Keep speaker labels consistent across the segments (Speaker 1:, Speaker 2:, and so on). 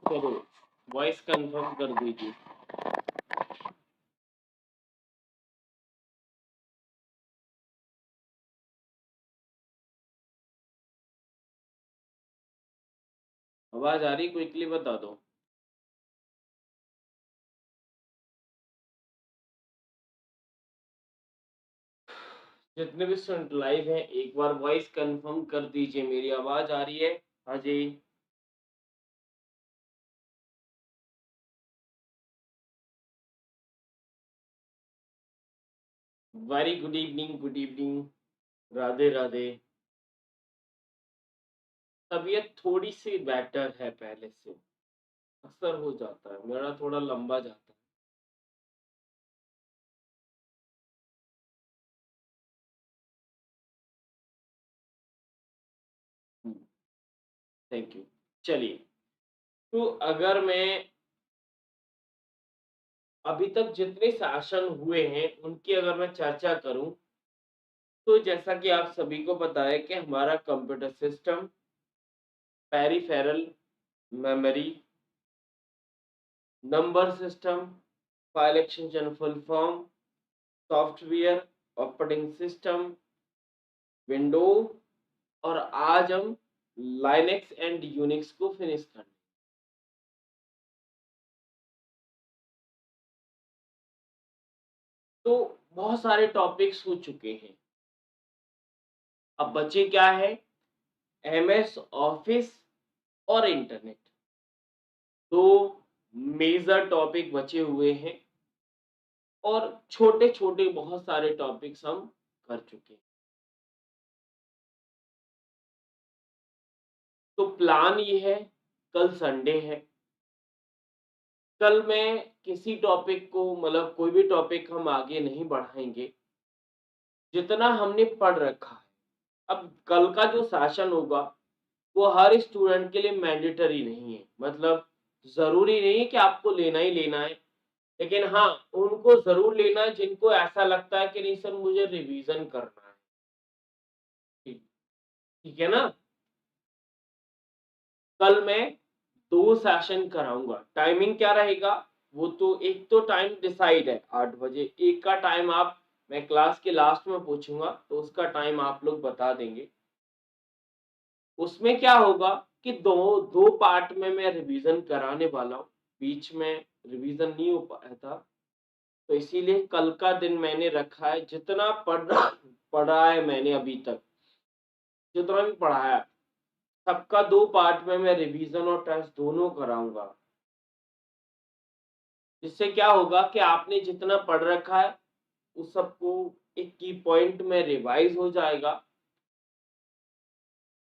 Speaker 1: चलो voice confirm कर दीजिए। आवाज आ रही? क्विकली बता दो। जितने भी स्टूडेंट लाइव हैं एक बार वॉइस कंफर्म कर दीजिए। मेरी आवाज आ रही है? हाँ जी। Very good evening, good evening. Radhe Radhe. तबीयत थोड़ी सी बेटर है पहले से। अक्सर हो जाता है, मेरा थोड़ा लंबा जाता है। Thank you. चलिए, तो अगर मैं अभी तक जितने सेशन हुए हैं उनकी अगर मैं चर्चा करूं, तो जैसा कि आप सभी को पता है कि हमारा computer system, peripheral, memory, number system, file extension full form, software, operating system, window, और आज हम लाइनेक्स एंड यूनिक्स को फिनिश करना। तो बहुत सारे टॉपिक्स हो चुके हैं। अब बचे क्या है? एमएस ऑफिस और इंटरनेट। दो मेजर टॉपिक बचे हुए हैं और छोटे-छोटे बहुत सारे टॉपिक्स हम कर चुके हैं। तो प्लान ये है, कल संडे है। कल मैं किसी टॉपिक को मतलब कोई भी टॉपिक हम आगे नहीं बढ़ाएँगे, जितना हमने पढ़ रखा है। अब कल का जो सेशन होगा, वो हर स्टूडेंट के लिए मैंडेटरी नहीं है। मतलब ज़रूरी नहीं है कि आपको लेना ही लेना है। लेकिन हाँ, उनको ज़रूर लेना है जिनको ऐसा लगता है कि नहीं सर मुझे रिवीज़न करना है। ठीक ठीक है ना? कल मैं 2 सेशन कराऊँगा। टाइमिंग क्या रहेगा? वो तो एक तो टाइम डिसाइड है 8 बजे, एक का टाइम आप मैं क्लास के लास्ट में पूछूँगा, तो उसका टाइम आप लोग बता देंगे। उसमें क्या होगा कि 2 पार्ट में मैं रिवीज़न कराने वाला हूँ। बीच में रिवीज़न नहीं हो पाया था, तो इसीलिए कल का दिन मैंने रखा है। जितना पढ़ा है मैंने अभी तक, जितना भी पढ़ाया, सबका 2 पार्ट में मैं रिवीज़न और टेस्ट दोनों कराऊँगा। इससे क्या होगा कि आपने जितना पढ़ रखा है, उस सबको एक की पॉइंट में रिवाइज़ हो जाएगा।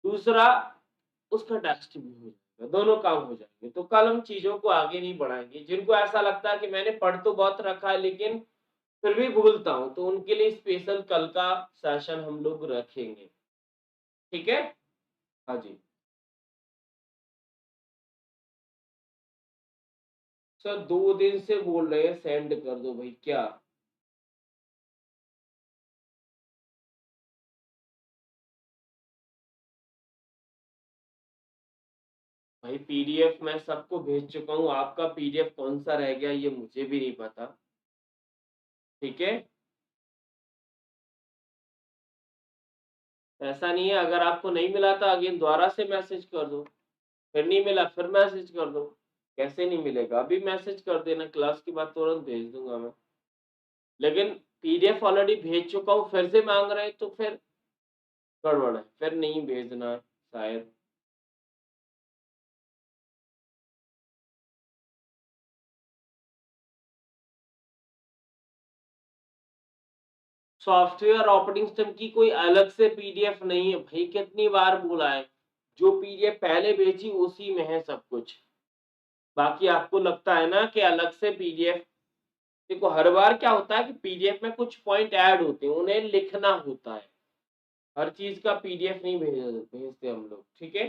Speaker 1: दूसरा, उसका टेस्ट भी हो जाएगा, दोनों काम हो जाएँगे। तो कल हम चीज़ों को आगे नहीं बढ़ाएँगे। जिनको ऐसा लगता है कि मैंने पढ़ तो बहुत रखा है लेकिन फिर भी भूलता हूँ, तो उनके लिए स्पेशल कल का सेशन हम लोग रखेंगे। ठीक है? हाँ जी। सर 2 दिन से बोल रहे हैं सेंड कर दो भाई, क्या? भाई पीडीएफ मैं सबको भेज चुका हूँ, आपका पीडीएफ कौन-सा रह गया ये मुझे भी नहीं पता। ठीक है? ऐसा नहीं है, अगर आपको नहीं मिला था अगेन दोबारा से मैसेज कर दो। फिर नहीं मिला फिर मैसेज कर दो। कैसे नहीं मिलेगा? अभी मैसेज कर देना, क्लास के बाद तुरंत भेज दूँगा मैं। लेकिन पीडीएफ ऑलरेडी भेज चुका हूँ, फिर से माँग रहे हैं तो फिर गड़बड़ है, फिर नहीं भेजना शायद। सॉफ्टवेयर ऑपरेटिंग सिस्टम की कोई अलग से पीडीएफ नहीं है भाई, कितनी बार बोला है। जो पीडीएफ पहले भेजी उसी में है सब कुछ। बाकी आपको लगता है ना कि अलग से पीडीएफ, देखो हर बार क्या होता है कि पीडीएफ में कुछ पॉइंट ऐड होते हैं, उन्हें लिखना होता है। हर चीज का पीडीएफ नहीं भेजते हम लोग, ठीक है?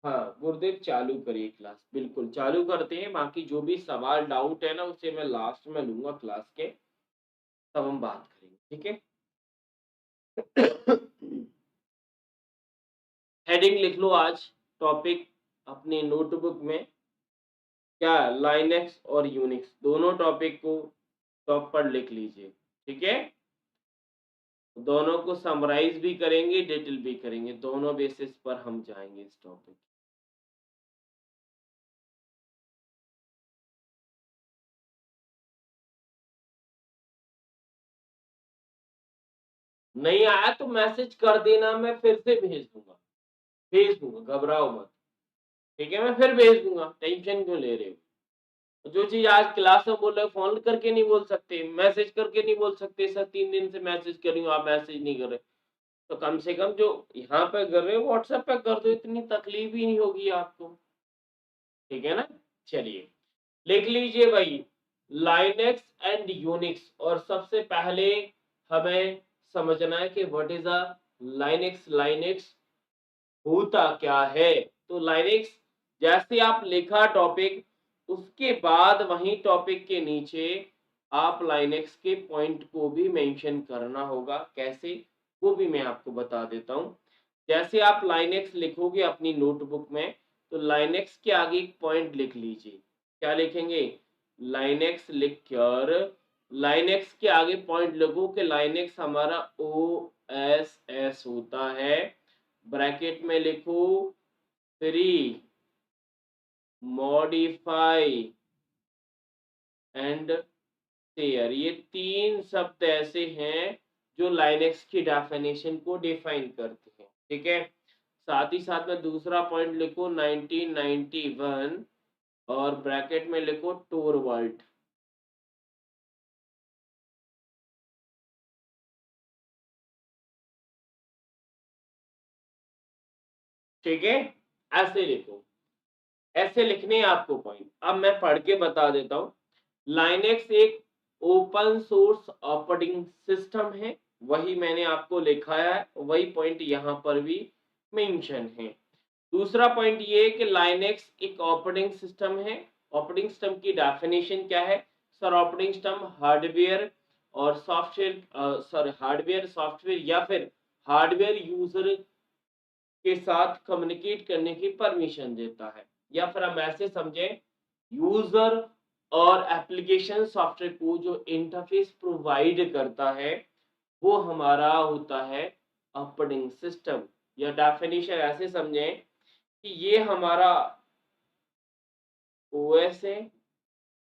Speaker 1: हाँ, गुरुदेव चालू करिए क्लास, बिल्कुल चालू करते हैं। बाकी जो भी सवाल डाउट है ना उसे मैं लास्ट में लूंगा क्लास के, तब हम बात करेंगे, ठीक है? हेडिंग लिख लो आज, टॉपिक अपनी नोटबुक में। क्या लाइनेक्स और यूनिक्स दोनों टॉपिक को टॉप पर लिख लीजिए, ठीक है। दोनों को समराइज भी करेंगे, डिटेल भी करेंगे, दोनों बेसिस पर हम जाएंगे इस टॉपिक। नहीं आया तो मैसेज कर देना, मैं फिर से भेज दूंगा, घबराओ मत, ठीक है। मैं फिर भेज दूंगा, टेंशन क्यों ले रहे हो। जो चीज आज क्लास में बोल रहे हो फोन करके नहीं बोल सकते, मैसेज करके नहीं बोल सकते, सर 3 दिन से मैसेज कर रही हूँ आप मैसेज नहीं कर रहे, तो कम से कम जो यहाँ पे कर रहे हो व्हाट्सएप पे कर दो, इतनी तकलीफ ही नहीं होगी आपको, ठीक है ना। चलिए लिख लीजिए भाई, लाइनेक्स एंड यूनिक्स। और सबसे पहले हमें समझना है कि what is a Linux. Linux होता क्या है। तो लाइनेक्स जैसे आप लिखा टॉपिक, उसके बाद वही टॉपिक के नीचे आप लाइनेक्स के पॉइंट को भी मेंशन करना होगा। कैसे, वो भी मैं आपको बता देता हूं। जैसे आप लाइनेक्स लिखोगे अपनी नोटबुक में, तो लाइनेक्स के आगे एक पॉइंट लिख लीजिए। क्या लिखेंगे, लाइनेक्स लिख कर लाइनेक्स के आगे पॉइंट लिखो कि लाइनेक्स हमारा OSS होता है। ब्रैकेट में लिखो फ्री, मॉडिफाई एंड शेयर। ये 3 शब्द ऐसे हैं जो लाइनेक्स की डेफिनेशन को डिफाइन करते हैं, ठीक है। साथ ही साथ में दूसरा पॉइंट लिखो 1991 और ब्रैकेट में लिखो टोरवाल्ट, ठीक है। ऐसे लिखो, ऐसे लिखने हैं आपको पॉइंट। अब मैं पढ़ के बता देता हूँ। लाइनेक्स एक ओपन सोर्स ऑपरेटिंग सिस्टम है, वही मैंने आपको लिखाया है, वही पॉइंट यहाँ पर भी मेंशन है। दूसरा पॉइंट ये है कि लाइनेक्स एक ऑपरेटिंग सिस्टम है। ऑपरेटिंग सिस्टम की डेफिनेशन क्या है सर। ऑपरेटिंग सिस्टम हार्डवेयर और सॉफ्टवेयर हार्डवेयर सॉफ्टवेयर या फिर हार्डवेयर यूजर के साथ कम्युनिकेट करने की परमिशन देता है। या फिर हम ऐसे समझें, यूजर और एप्लीकेशन सॉफ्टवेयर को जो इंटरफेस प्रोवाइड करता है वो हमारा होता है ऑपरेटिंग सिस्टम। या डेफिनेशन ऐसे समझें कि ये हमारा ओएस है,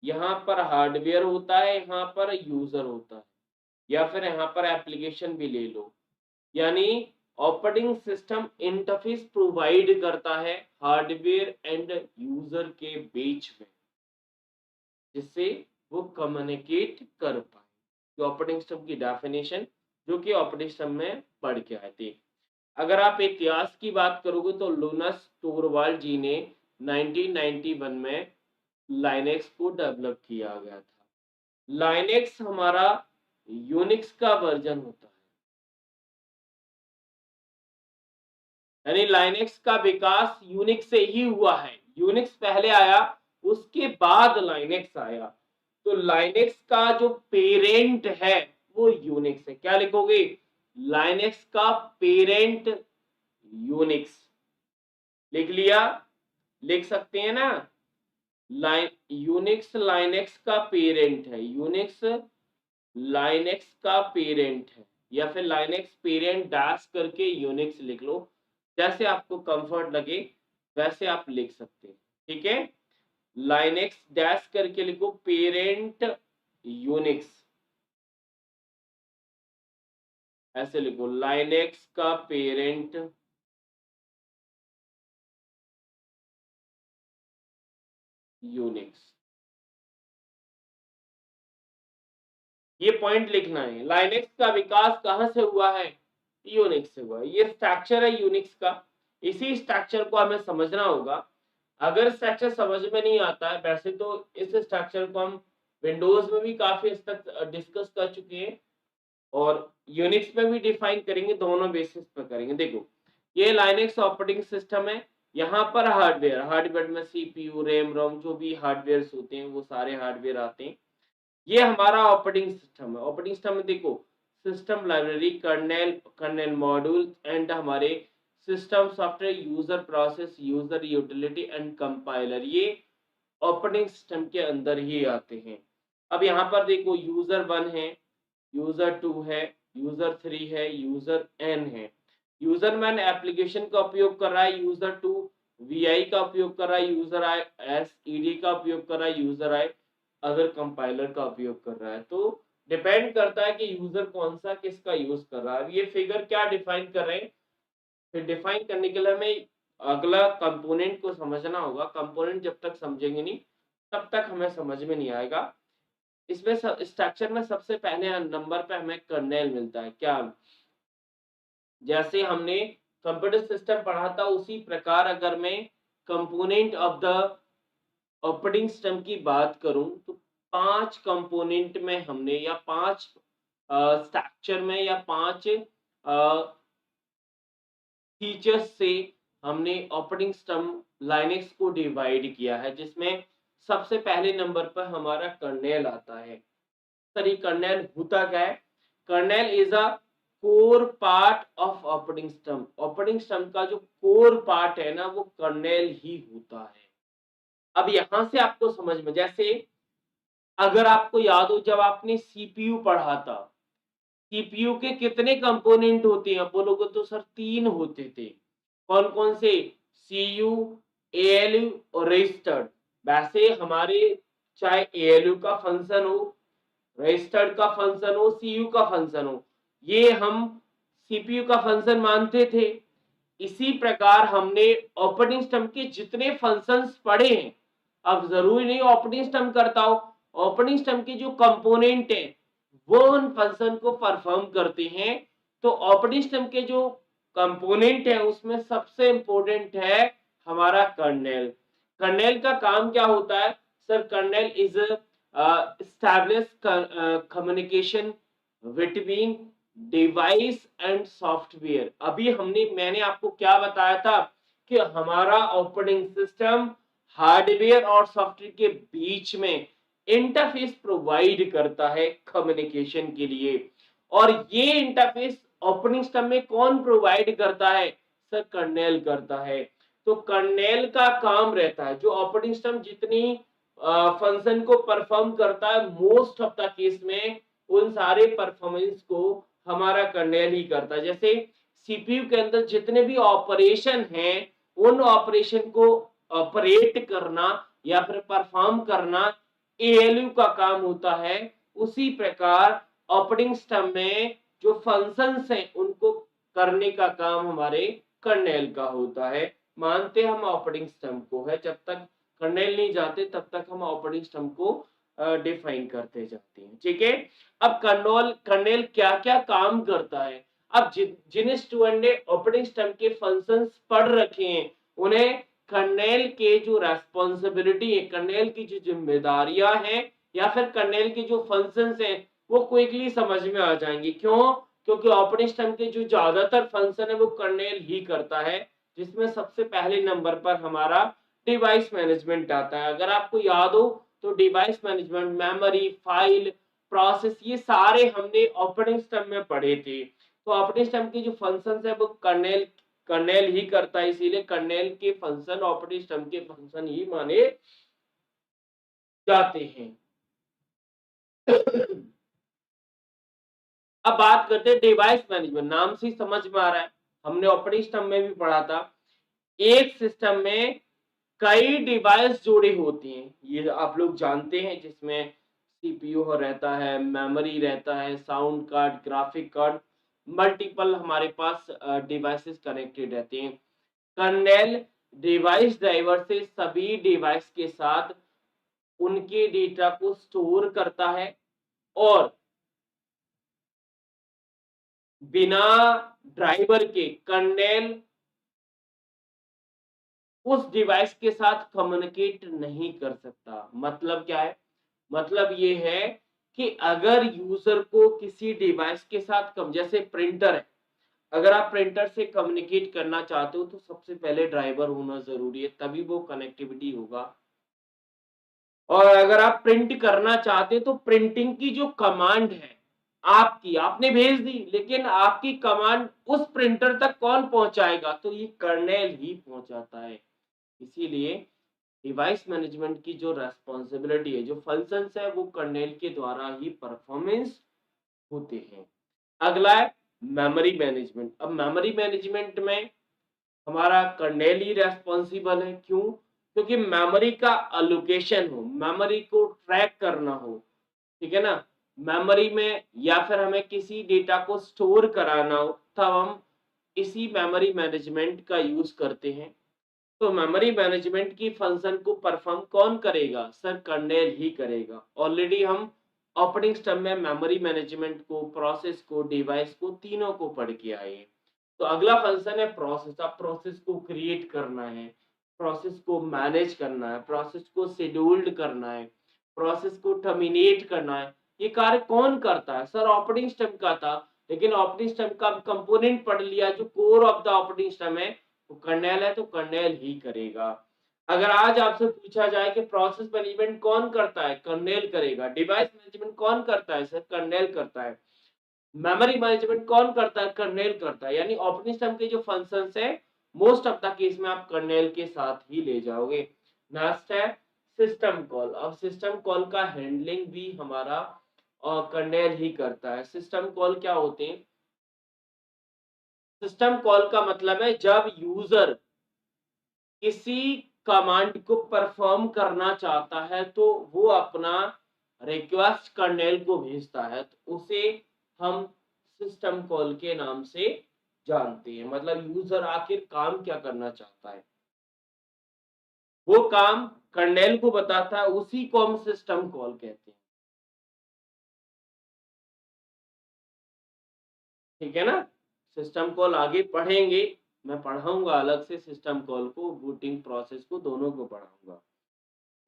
Speaker 1: यहाँ पर हार्डवेयर होता है, यहाँ पर यूजर होता है, या फिर यहाँ पर एप्लीकेशन भी ले लो। यानी ऑपरेटिंग सिस्टम इंटरफेस प्रोवाइड करता है हार्डवेयर एंड यूजर के बीच में, जिससे वो कम्युनिकेट कर पाए। ऑपरेटिंग सिस्टम की डेफिनेशन जो कि ऑपरेटिंग सिस्टम में पढ़ के आए थे। अगर आप इतिहास की बात करोगे तो लूनस टोरवाल्ड जी ने 1991 में लाइनेक्स को डेवलप किया गया था। लाइनेक्स हमारा यूनिक्स का वर्जन होता है, यानी लाइनेक्स का विकास यूनिक्स से ही हुआ है। यूनिक्स पहले आया, उसके बाद लाइनेक्स आया। तो लाइनेक्स का जो पेरेंट है वो यूनिक्स है। क्या लिखोगे, लाइनेक्स का पेरेंट यूनिक्स। लिख लिया, लिख सकते हैं ना। यूनिक्स लाइनेक्स का पेरेंट है, यूनिक्स लाइनेक्स का पेरेंट है, या फिर लाइनेक्स पेरेंट डैश करके यूनिक्स लिख लो। जैसे आपको कंफर्ट लगे वैसे आप लिख सकते हैं, ठीक है। लाइनेक्स डैश करके लिखो पेरेंट यूनिक्स, ऐसे लिखो लाइनेक्स का पेरेंट यूनिक्स। ये पॉइंट लिखना है। लाइनेक्स का विकास कहां से हुआ है, यूनिक्स से हुआ है। ये स्ट्रक्चर है यूनिक्स का, इसी स्ट्रक्चर को हमें समझना होगा। अगर स्ट्रक्चर समझ में नहीं आता है, वैसे तो इस स्ट्रक्चर को हम विंडोज में भी काफी हद तक डिस्कस कर चुके हैं और यूनिक्स में भी डिफाइन करेंगे, दोनों बेसिस पर करेंगे। देखो ये लाइनेक्स ऑपरेटिंग सिस्टम है। यहाँ पर हार्डवेयर, हार्डवेयर में सीपीयू रैम रोम जो भी हार्डवेयर होते हैं वो सारे हार्डवेयर आते हैं। ये हमारा ऑपरेटिंग सिस्टम है। ऑपरेटिंग सिस्टम में देखो system library, kernel, kernel module and हमारे system software, user process, user utility and compiler. ये ऑपरेटिंग सिस्टम के अंदर ही आते हैं। अब यहाँ पर देखो यूजर 1 है, यूजर 2 है, यूजर 3 है, यूजर n है। यूजर 1 एप्लीकेशन का उपयोग कर रहा है, यूजर 2 वी का उपयोग कर रहा है, यूजर आई एसईडी का उपयोग कर रहा है, यूजर आई अदर कंपाइलर का उपयोग कर रहा है। तो डिपेंड करता है कि यूजर कौन सा किसका यूज कर रहा है। अब ये फिगर क्या डिफाइन कर रहे हैं, फिर डिफाइन करने के लिए हमें अगला कंपोनेंट को समझना होगा। कंपोनेंट जब तक समझेंगे नहीं तब तक हमें समझ में नहीं आएगा। इसमें स्ट्रक्चर में सबसे पहले नंबर पे हमें कर्नेल मिलता है। क्या, जैसे हमने कंप्यूटर सिस्टम पढ़ा था उसी प्रकार अगर मैं component of the operating system की बात करूं तो 5 कंपोनेंट में हमने या 5 स्ट्रक्चर में या 5 फीचर्स से हमने ऑपरेटिंग सिस्टम लाइनक्स को डिवाइड किया है, जिसमें सबसे पहले नंबर पर हमारा कर्नेल आता है। सर ये कर्नेल होता क्या है? Kernel is a core part of operating system. Operating system का जो कोर पार्ट है ना वो कर्नेल ही होता है। अब यहां से आपको समझ में, जैसे अगर आपको याद हो जब आपने सीपीयू पढ़ा था, सीपीयू के कितने कंपोनेंट होते हैं? बोलोगे तो सर 3 होते थे। कौन कौन से? सीयू, एएलयू और रजिस्टर्ड। वैसे हमारे चाहे एएलयू का फंक्शन हो, रजिस्टर्ड का फंक्शन हो, सीयू का फंक्शन हो, ये हम सीपीयू का फंक्शन मानते थे। इसी प्रकार हमने ऑपरेटिंग सिस्टम के जितने फंक्शंस पढ़े हैं, अब जरूरी नहीं ऑपरेटिंग सिस्टम करता हो, ऑपरेटिंग सिस्टम के जो कंपोनेंट है वो उन फंक्शन को परफॉर्म करते हैं। तो ऑपरेटिंग सिस्टम के जो कंपोनेंट है उसमें सबसे इंपॉर्टेंट है हमारा कर्नेल। कर्नेल का काम क्या होता है? Sir kernel is establish communication between device and software. अभी मैंने आपको क्या बताया था कि हमारा ऑपरेटिंग सिस्टम हार्डवेयर और सॉफ्टवेयर के बीच में इंटरफेस प्रोवाइड करता है कम्युनिकेशन के लिए। और ये इंटरफेस ऑपरेटिंग सिस्टम में कौन प्रोवाइड करता है? सर कर्नेल करता है। तो कर्नेल का काम रहता है जो ऑपरेटिंग सिस्टम जितनी फंक्शन को परफॉर्म करता है, मोस्ट ऑफ द केस में उन सारे परफॉर्मेंस को हमारा कर्नेल ही करता है। जैसे सीपीयू के अंदर जितने भी ऑपरेशन हैं उन ऑपरेशन को ऑपरेट करना या फिर परफॉर्म करना एएलयू का काम होता है। उसी प्रकार ऑपरेटिंग सिस्टम में जो फंक्शंस हैं उनको करने का काम हमारे कर्नेल का होता है। मानते हम ऑपरेटिंग सिस्टम को है, जब तक कर्नेल नहीं जाते तब तक हम ऑपरेटिंग सिस्टम को डिफाइन करते जाते हैं। ठीक है, अब कर्नेल क्या क्या काम करता है? अब जिन स्टूडेंट ने ऑपरेटिंग सिस्टम के फंक्शंस पढ़ रखे हैं उन्हें कर्नेल के जो रेस्पॉन्सिबिलिटी है, कर्नेल की जो जिम्मेदारियां हैं या फिर कर्नेल के जो फंक्शंस हैं वो क्विकली समझ में आ जाएंगे। क्यों? क्योंकि ऑपरेटिंग सिस्टम के जो ज्यादातर फंक्शन है वो कर्नेल ही करता है, जिसमें सबसे पहले नंबर पर हमारा डिवाइस मैनेजमेंट आता है। अगर आपको याद हो तो device management, memory, file, process, ये सारे हमने ऑपरेटिंग सिस्टम में पढ़े थे। तो ऑपरेटिंग सिस्टम के जो फंक्शंस है वो कर्नेल ही करता है, इसीलिए कर्नेल के फंक्शन ऑपरेटिंग सिस्टम के फंक्शन ही माने जाते हैं। अब बात करते हैं डिवाइस मैनेजमेंट। नाम से समझ में आ रहा है, हमने ऑपरेटिंग सिस्टम में भी पढ़ा था। एक सिस्टम में कई डिवाइस जुड़े होते हैं, ये आप लोग जानते हैं, जिसमें सीपीयू रहता है, मेमोरी रहता है, sound card, graphic card, multiple हमारे पास डिवाइसेस कनेक्टेड रहते हैं। कर्नेल डिवाइस ड्राइवर से सभी डिवाइस के साथ उनके डेटा को स्टोर करता है और बिना ड्राइवर के कर्नेल उस डिवाइस के साथ कम्युनिकेट नहीं कर सकता। मतलब क्या है? मतलब ये है कि अगर यूजर को किसी डिवाइस के साथ जैसे प्रिंटर है, अगर आप प्रिंटर से कम्युनिकेट करना चाहते हो तो सबसे पहले ड्राइवर होना जरूरी है, तभी वो कनेक्टिविटी होगा। और अगर आप प्रिंट करना चाहते तो प्रिंटिंग की जो कमांड है आपकी, आपने भेज दी, लेकिन आपकी कमांड उस प्रिंटर तक कौन पहुंचाएगा? तो ये कर्नेल ही पहुंचाता है। इसीलिए डिवाइस मैनेजमेंट की जो रेस्पॉन्सिबिलिटी है, जो फंक्शंस है, वो कर्नेल के द्वारा ही परफॉर्मेंस होते हैं। अगला है मेमोरी मैनेजमेंट। अब मेमोरी मैनेजमेंट में हमारा कर्नेल ही रेस्पॉन्सिबल है। क्यों? क्योंकि मेमोरी का अलोकेशन हो, मेमोरी को ट्रैक करना हो, ठीक है ना, मेमोरी में, या फिर हमें किसी डेटा को स्टोर कराना हो, तब हम इसी मेमोरी मैनेजमेंट का यूज करते हैं। तो मेमोरी मैनेजमेंट की फंक्शन को परफॉर्म कौन करेगा? सर कर्नेल ही करेगा। ऑलरेडी हम ऑपरेटिंग सिस्टम में मेमोरी मैनेजमेंट को, प्रोसेस को, डिवाइस को, तीनों को पढ़ के आए हैं। तो अगला फंक्शन है प्रोसेस। अब प्रोसेस को क्रिएट करना है, प्रोसेस को मैनेज करना है, प्रोसेस को शेड्यूल्ड करना है, प्रोसेस को टर्मिनेट करना है। ये कार्य कौन करता है? सर ऑपरेटिंग सिस्टम का था, लेकिन ऑपरेटिंग सिस्टम का कंपोनेंट पढ़ लिया, जो core of the operating system है, तो कर्नेल है, तो कर्नेल ही करेगा। अगर आज आपसे पूछा जाए कि प्रोसेस मैनेजमेंट कौन करता है? कर्नेल करेगा। डिवाइस मैनेजमेंट कौन करता है? सर कर्नेल करता है। मेमोरी मैनेजमेंट कौन करता है? कर्नेल करता है। यानी ऑपरेटिंग सिस्टम के जो फंक्शंस है, मोस्ट ऑफ द केस में आप कर्नेल के साथ ही ले जाओगे। नेक्स्ट है सिस्टम कॉल। अब सिस्टम कॉल का हैंडलिंग भी हमारा कर्नेल ही करता है। सिस्टम कॉल क्या होते हैं? सिस्टम कॉल का मतलब है जब यूजर किसी कमांड को परफॉर्म करना चाहता है, तो वो अपना रिक्वेस्ट कर्नेल को भेजता है, तो उसे हम सिस्टम कॉल के नाम से जानते हैं। मतलब यूजर आखिर काम क्या करना चाहता है, वो काम कर्नेल को बताता है, उसी को हम सिस्टम कॉल कहते हैं। ठीक है ना? सिस्टम कॉल आगे पढ़ेंगे, मैं पढ़ाऊंगा अलग से सिस्टम कॉल को, बूटिंग प्रोसेस को, दोनों को पढ़ाऊंगा।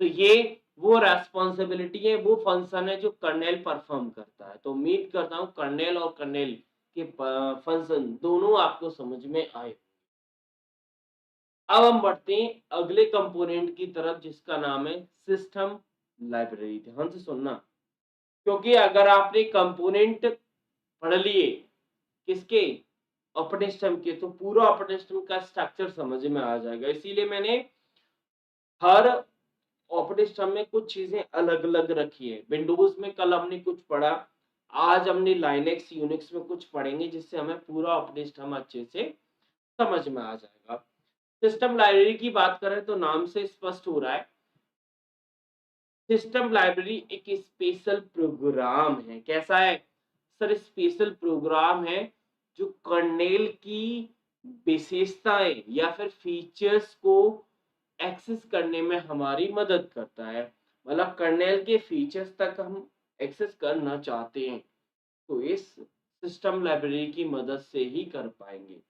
Speaker 1: तो ये वो रेस्पॉन्सिबिलिटी है, वो फंक्शन है जो कर्नेल परफॉर्म करता है। तो उम्मीद करता हूँ कर्नेल और कर्नेल के फंक्शन दोनों आपको समझ में आए। अब हम बढ़ते हैं अगले कंपोनेंट की तरफ, जिसका नाम है सिस्टम लाइब्रेरी। ध्यान से सुनना, क्योंकि अगर आपने कंपोनेंट पढ़ लिए किसके? ऑपरेटिंग सिस्टम के, तो पूरा ऑपरेटिंग सिस्टम का स्ट्रक्चर समझ में आ जाएगा। इसीलिए मैंने हर ऑपरेटिंग सिस्टम में कुछ चीजें अलग अलग रखी है। विंडोज में कल हमने कुछ पढ़ा, आज हमने लाइनेक्स यूनिक्स में कुछ पढ़ेंगे, जिससे हमें पूरा ऑपरेटिंग सिस्टम अच्छे से समझ में आ जाएगा। सिस्टम लाइब्रेरी की बात करें तो नाम से स्पष्ट हो रहा है, सिस्टम लाइब्रेरी एक स्पेशल प्रोग्राम है। कैसा है सर? स्पेशल प्रोग्राम है जो कर्नेल की विशेषताएं या फिर फीचर्स को एक्सेस करने में हमारी मदद करता है। मतलब कर्नेल के फीचर्स तक हम एक्सेस करना चाहते हैं, तो इस सिस्टम लाइब्रेरी की मदद से ही कर पाएंगे।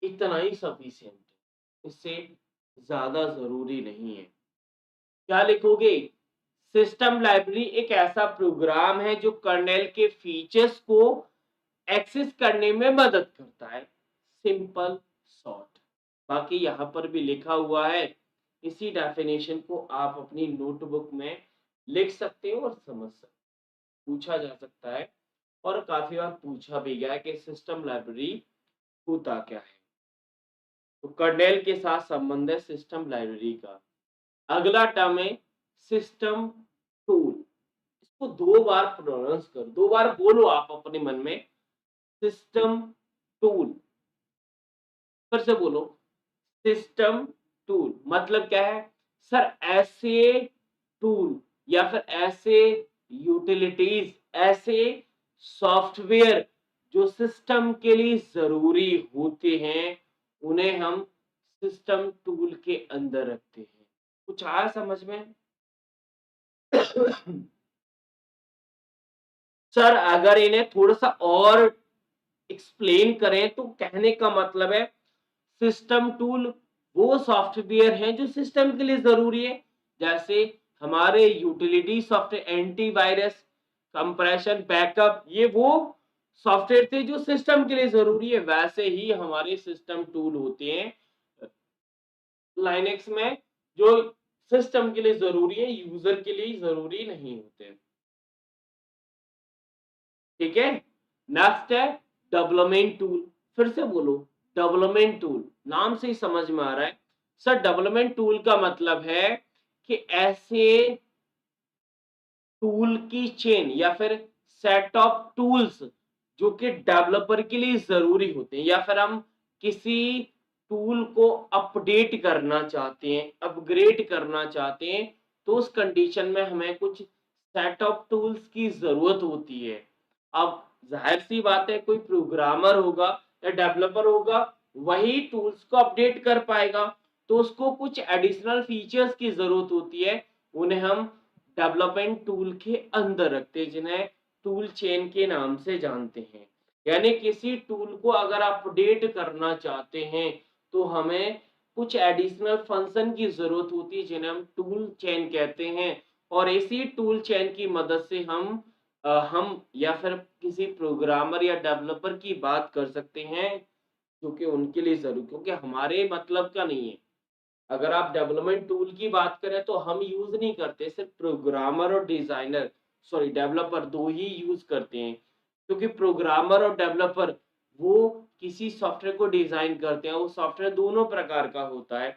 Speaker 1: इतना ही सफिशिएंट है, इससे ज्यादा जरूरी नहीं है। क्या लिखोगे? सिस्टम लाइब्रेरी एक ऐसा प्रोग्राम है जो कर्नेल के फीचर्स को एक्सेस करने में मदद करता है। Simple, short. बाकी यहाँ पर भी लिखा हुआ है, इसी डेफिनेशन को आप अपनी नोटबुक में लिख सकते हो और समझ सकते हो। पूछा जा सकता है, और काफी बार पूछा भी गया है कि सिस्टम लाइब्रेरी होता क्या है। तो कर्नेल के साथ संबंध है सिस्टम लाइब्रेरी का। अगला टर्म है सिस्टम टूल। इसको दो बार प्रोनाउंस करो, दो बार बोलो आप अपने मन में, सिस्टम टूल। फिर से बोलो, सिस्टम टूल। मतलब क्या है सर? ऐसे टूल या फिर ऐसे यूटिलिटीज, ऐसे सॉफ्टवेयर जो सिस्टम के लिए जरूरी होते हैं, उन्हें हम सिस्टम टूल के अंदर रखते हैं। कुछ आया समझ में? सर अगर इन्हें थोड़ा सा और एक्सप्लेन करें तो कहने का मतलब है, सिस्टम टूल वो सॉफ्टवेयर हैं जो सिस्टम के लिए जरूरी है। जैसे हमारे utility software, antivirus, compression, backup, ये वो सॉफ्टवेयर थे जो सिस्टम के लिए जरूरी है। वैसे ही हमारे सिस्टम टूल होते हैं लाइनेक्स में, जो सिस्टम के लिए जरूरी है, यूजर के लिए जरूरी नहीं होते। ठीक है? नेक्स्ट है डेवलपमेंट टूल। फिर से बोलो, डेवलपमेंट टूल। नाम से ही समझ में आ रहा है, सर डेवलपमेंट टूल का मतलब है कि ऐसे टूल की चेन या फिर सेट ऑफ टूल्स जो कि डेवलपर के लिए जरूरी होते हैं, या फिर हम किसी टूल को अपडेट करना चाहते हैं, अपग्रेड करना चाहते हैं, तो उस कंडीशन में हमें कुछ सेट ऑफ टूल्स की जरूरत होती है। अब जाहिर सी बात है, कोई प्रोग्रामर होगा या डेवलपर होगा, वही टूल्स को अपडेट कर पाएगा, तो उसको कुछ एडिशनल फीचर्स की जरूरत होती है, उन्हें हम डेवलपमेंट टूल के अंदर रखते हैं, जिन्हें टूल चेन के नाम से जानते हैं। यानी किसी टूल को अगर अपडेट करना चाहते हैं, तो हमें कुछ एडिशनल फंक्शन की जरूरत होती है, जिन्हें हम टूल चेन कहते हैं। और इसी टूल चेन की मदद से हम या फिर किसी प्रोग्रामर या डेवलपर की बात कर सकते हैं, जो कि उनके लिए जरूरी, क्योंकि हमारे मतलब का नहीं है। अगर आप डेवलपमेंट टूल की बात करें तो हम यूज नहीं करते, सिर्फ प्रोग्रामर और डिजाइनर, सॉरी डेवलपर, दो ही यूज करते हैं। क्योंकि प्रोग्रामर और डेवलपर वो किसी सॉफ्टवेयर को डिजाइन करते हैं, वो सॉफ्टवेयर दोनों प्रकार का होता है,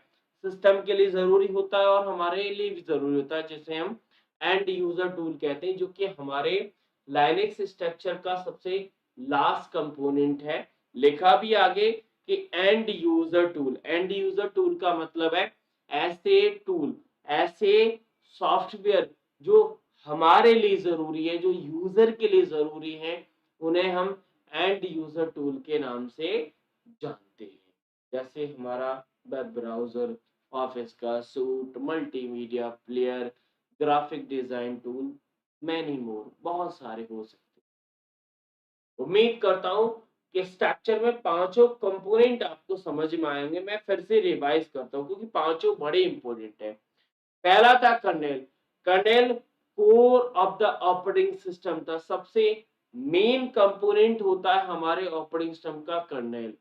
Speaker 1: सिस्टम के लिए जरूरी होता है और हमारे लिए भी जरूरी होता है, जिसे हम एंड यूजर टूल कहते हैं, जो कि हमारे लाइनेक्स स्ट्रक्चर का सबसे लास्ट कंपोनेंट है। लिखा भी आगे कि and user tool. And user tool का मतलब है ऐसे टूल, ऐसे सॉफ्टवेयर जो हमारे लिए जरूरी है, जो यूजर के लिए जरूरी है, उन्हें हम एंड यूजर टूल के नाम से जानते हैं। जैसे हमारा वेब ब्राउजर, ऑफिस का suit, multimedia player, graphic design tool, many more, बहुत सारे हो सकते हैं। उम्मीद करता हूँ कि स्ट्रक्चर में पांचों कंपोनेंट आपको समझ में आएंगे। मैं फिर से रिवाइज करता हूँ, क्योंकि पांचों बड़े इंपॉर्टेंट है। पहला था kernel. Kernel core of the operating system था, सबसे मेन कंपोनेंट होता है हमारे ऑपरेटिंग सिस्टम का कर्नेल।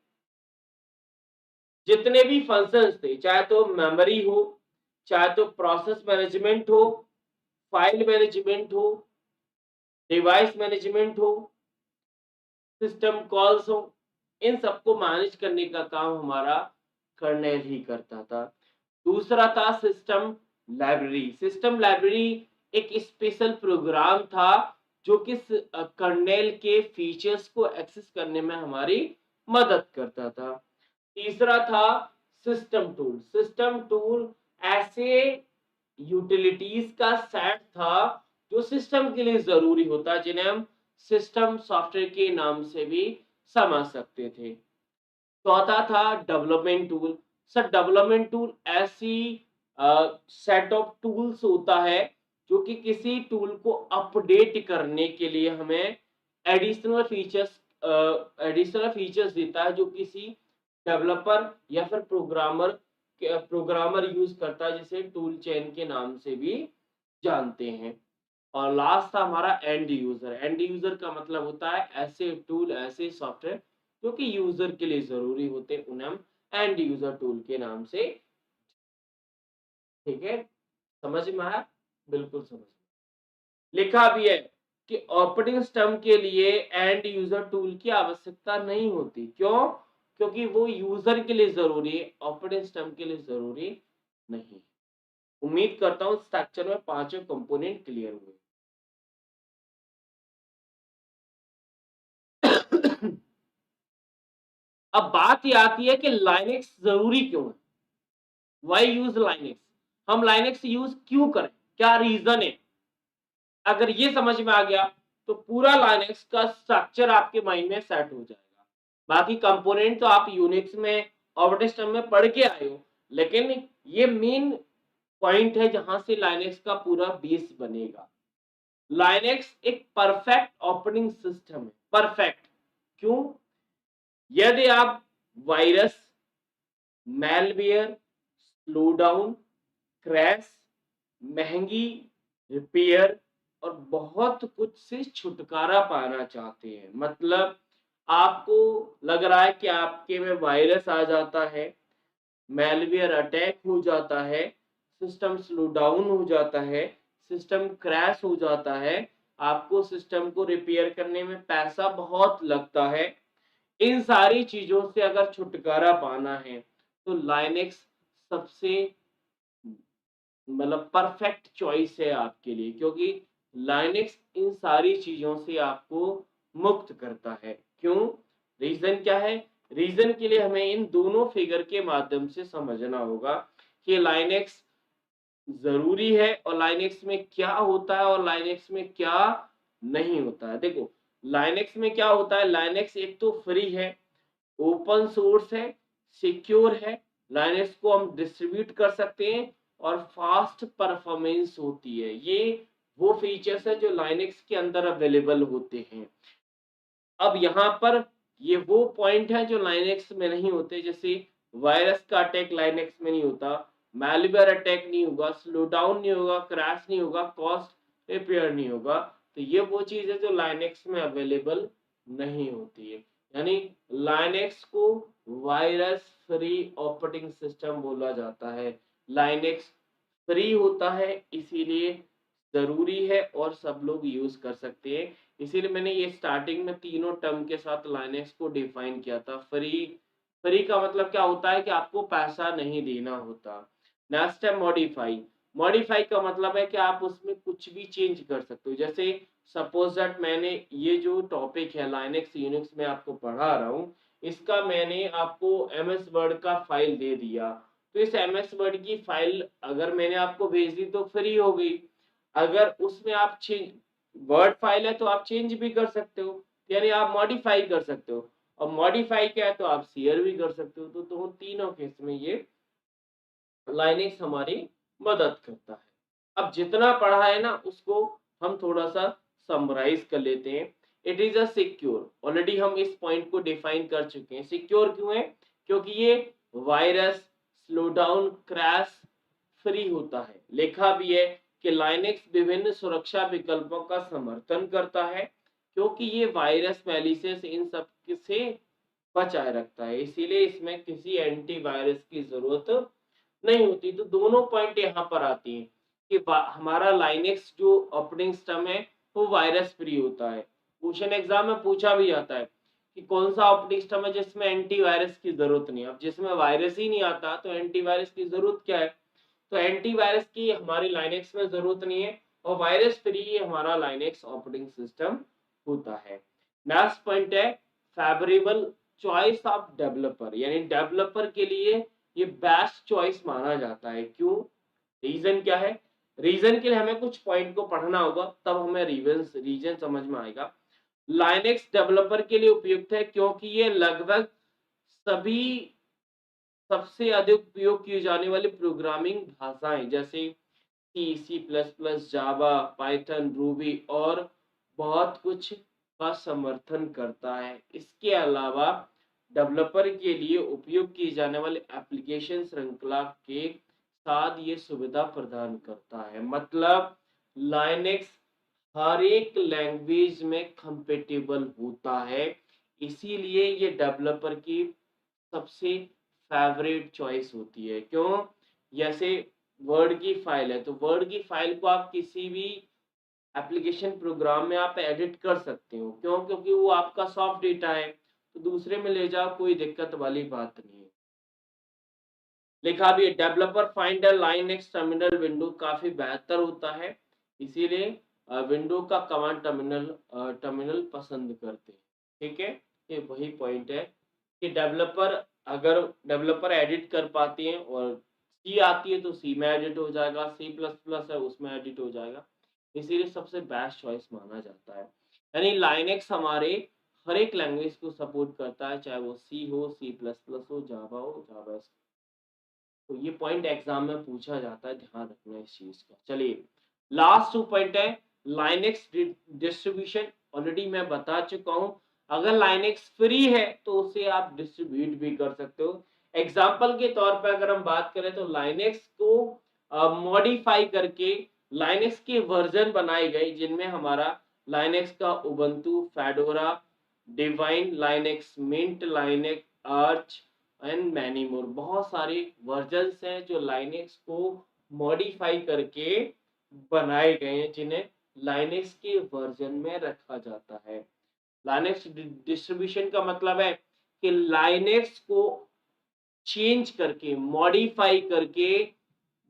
Speaker 1: जितने भी फंक्शंस थे, चाहे तो मेमोरी हो, चाहे तो प्रोसेस मैनेजमेंट हो, फाइल मैनेजमेंट हो, डिवाइस मैनेजमेंट हो, सिस्टम कॉल्स हो, इन सबको मैनेज करने का काम हमारा कर्नेल ही करता था। दूसरा था सिस्टम लाइब्रेरी। सिस्टम लाइब्रेरी एक स्पेशल प्रोग्राम था, जो कि कर्नेल के फीचर्स को एक्सेस करने में हमारी मदद करता था। तीसरा था सिस्टम टूल। सिस्टम टूल ऐसे यूटिलिटीज का सेट था जो सिस्टम के लिए जरूरी होता, जिन्हें हम सिस्टम सॉफ्टवेयर के नाम से भी समझ सकते थे। चौथा था development tool. Sir development tool ऐसी सेट ऑफ टूल्स होता है जो कि किसी टूल को अपडेट करने के लिए हमें एडिशनल फीचर्स देता है, जो किसी डेवलपर या फिर प्रोग्रामर यूज करता है, जिसे टूल चेन के नाम से भी जानते हैं। और लास्ट था हमारा एंड यूजर। एंड यूजर का मतलब होता है ऐसे टूल, ऐसे सॉफ्टवेयर जो कि यूजर के लिए जरूरी होते हैं, उन्हें हम एंड यूजर टूल के नाम से। ठीक है, समझ में आया? बिल्कुल समझ में। लिखा भी है कि ऑपरेटिंग सिस्टम के लिए एंड यूजर टूल की आवश्यकता नहीं होती। क्यों? क्योंकि वो यूजर के लिए जरूरी है, ऑपरेटिंग सिस्टम के लिए जरूरी नहीं। उम्मीद करता हूँ स्ट्रक्चर में पांचों कंपोनेंट क्लियर हुए। अब बात ये आती है कि लाइनेक्स जरूरी क्यों है? Why use Linux? हम लाइनेक्स यूज क्यों करें, क्या रीजन है? अगर ये समझ में आ गया तो पूरा लाइनेक्स का स्ट्रक्चर आपके माइंड में सेट हो जाएगा। बाकी कंपोनेंट तो आप यूनिक्स में, ऑपरेटिंग सिस्टम में पढ़ के आए हो, लेकिन ये मेन पॉइंट है जहां से लाइनेक्स का पूरा बेस बनेगा। लाइनेक्स एक परफेक्ट ऑपरेटिंग सिस्टम है। परफेक्ट क्यों? यदि आप virus, malware, slow down, crash, महंगी रिपेयर और बहुत कुछ से छुटकारा पाना चाहते हैं, मतलब आपको लग रहा है कि आपके में वायरस आ जाता है, मैलवेयर अटैक हो जाता है, सिस्टम स्लो डाउन हो जाता है, सिस्टम क्रैश हो जाता है, आपको सिस्टम को रिपेयर करने में पैसा बहुत लगता है। इन सारी चीजों से अगर छुटकारा पाना है तो लाइनेक्स सबसे मतलब परफेक्ट चॉइस है आपके लिए, क्योंकि लाइनेक्स इन सारी चीजों से आपको मुक्त करता है। क्यों? रीजन क्या है? रीजन के लिए हमें इन दोनों फिगर के माध्यम से समझना होगा कि लाइनेक्स जरूरी है और लाइनेक्स में क्या होता है और लाइनेक्स में क्या नहीं होता है। देखो, लाइनेक्स में क्या होता है, लाइनेक्स एक तो फ्री है, ओपन सोर्स है, सिक्योर है, लाइनेक्स को हम डिस्ट्रीब्यूट कर सकते हैं और फास्ट परफॉर्मेंस होती है। ये वो फीचर्स है जो लाइनेक्स के अंदर अवेलेबल होते हैं। अब यहाँ पर ये वो पॉइंट है जो लाइनेक्स में नहीं होते, जैसे वायरस का अटैक लाइनेक्स में नहीं होता, मैलवेयर अटैक नहीं होगा, स्लो डाउन नहीं होगा, क्रैश नहीं होगा, कॉस्ट रिपेयर नहीं होगा। तो ये वो चीज है जो लाइनेक्स में अवेलेबल नहीं होती है। यानी लाइनेक्स को वायरस फ्री ऑपरेटिंग सिस्टम बोला जाता है। लाइनेक्स फ्री होता है, इसीलिए जरूरी है और सब लोग यूज कर सकते हैं। इसीलिए मैंने ये स्टार्टिंग में तीनों टर्म के साथ लाइनेक्स को डिफाइन किया था। फ्री, फ्री का मतलब क्या होता है कि आपको पैसा नहीं देना होता। नेक्स्ट है मॉडिफाई। मॉडिफाई का मतलब है कि आप उसमें कुछ भी चेंज कर सकते हो। जैसे सपोज दैट मैंने ये जो टॉपिक है लाइनेक्स यूनिक्स में आपको पढ़ा रहा हूँ, इसका मैंने आपको एमएस वर्ड का फाइल दे दिया, तो इस एमएस वर्ड की फाइल अगर मैंने आपको भेज दी तो फ्री हो गई। अगर उसमें आप चेंज, वर्ड फाइल है तो आप चेंज भी कर सकते हो, यानी आप मॉडिफाई कर सकते हो। और मॉडिफाई क्या है तो आप शेयर भी कर सकते हो। तो तीनों केस में ये लाइनेक्स हमारी मदद करता है। अब जितना पढ़ा है ना उसको हम थोड़ा सा समराइज कर लेते हैं। It is a secure, already हम इस पॉइंट को डिफाइन कर चुके हैं। सिक्योर क्यों है? क्योंकि ये virus, slow down, crash free होता है। लिखा भी है कि लाइनेक्स विभिन्न सुरक्षा विकल्पों का समर्थन करता है, क्योंकि ये वायरस, मैलिशियस इन सब से बचाए रखता है, इसीलिए इसमें किसी एंटीवायरस की जरूरत नहीं होती। तो दोनों पॉइंट यहाँ पर आती हैं कि हमारा लाइनेक्स जो ऑपरेटिंग सिस्टम है वो वायरस फ्री होता है। क्वेश्चन एग्जाम में पूछा भी जाता है कि कौन सा ऑपरेटिंग सिस्टम है जिसमें एंटीवायरस की जरूरत नहीं है। अब जिसमें वायरस ही नहीं आता तो एंटीवायरस की जरूरत क्या है? तो एंटीवायरस की हमारी लाइनेक्स में जरूरत नहीं है और वायरस फ्री हमारा लाइनेक्स ऑपरेटिंग सिस्टम होता है। नेक्स्ट पॉइंट है फेवरेबल चॉइस ऑफ डेवलपर, यानी डेवलपर के लिए ये बेस्ट चॉइस माना जाता है। क्यों? रीजन क्या है? रीजन के लिए हमें कुछ पॉइंट को पढ़ना होगा, तब हमें रीजन समझ में आएगा। लाइनेक्स डेवलपर के लिए उपयुक्त है क्योंकि ये लगभग सभी सबसे अधिक उपयोग की जाने वाली प्रोग्रामिंग भाषाएं जैसे सी, सी प्लस प्लस, जावा, पाइथन, रूबी और बहुत कुछ का समर्थन करता है। इसके अलावा डेवलपर के लिए उपयोग की जाने वाले एप्लीकेशन श्रृंखला के साथ ये सुविधा प्रदान करता है। मतलब लाइनेक्स हर एक लैंग्वेज में कंपेटेबल होता है, इसीलिए ये डेवलपर की सबसे फेवरेट चॉइस होती है। क्यों? जैसे वर्ड की फाइल है तो वर्ड की फाइल को आप किसी भी एप्लीकेशन प्रोग्राम में आप एडिट कर सकते हो। क्यों? क्योंकि वो आपका सॉफ्ट डेटा है, तो दूसरे में ले जाओ, कोई दिक्कत वाली बात नहीं है। लिखा भी है developer finder Linux terminal window काफी बेहतर होता है, इसीलिए विंडो का कमांड टर्मिनल पसंद करते हैं। ठीक है, ये वही पॉइंट है कि डेवलपर, अगर डेवलपर एडिट कर पाते हैं और सी आती है तो सी में एडिट हो जाएगा, सी प्लस प्लस है उसमें एडिट हो जाएगा, इसीलिए सबसे बेस्ट चॉइस माना जाता है। यानी लाइनेक्स हमारे हर एक लैंग्वेज को सपोर्ट करता है, चाहे वो सी हो, सी प्लस प्लस हो, जावा। तो ये पॉइंट एग्जाम में पूछा जाता है, ध्यान रखना इस चीज का। चलिए लास्ट 2 पॉइंट है लाइनेक्स डिस्ट्रीब्यूशन। ऑलरेडी मैं बता चुका हूं, अगर लाइनेक्स फ्री है तो उसे आप डिस्ट्रीब्यूट भी कर सकते हो। एग्जाम्पल के तौर पर अगर हम बात करें तो लाइनेक्स को मॉडिफाई करके लाइनेक्स के वर्जन बनाए गए, जिनमें हमारा लाइनेक्स का Ubuntu, Fedora, Debian Linux, Mint Linux, Arch and many more, बहुत सारे वर्जन्स हैं जो लाइनेक्स को मॉडिफाई करके बनाए गए हैं, जिन्हें लाइनेक्स के वर्जन में रखा जाता है। लाइनेक्स डिस्ट्रीब्यूशन का मतलब है कि लाइनेक्स को चेंज करके, मॉडिफाई करके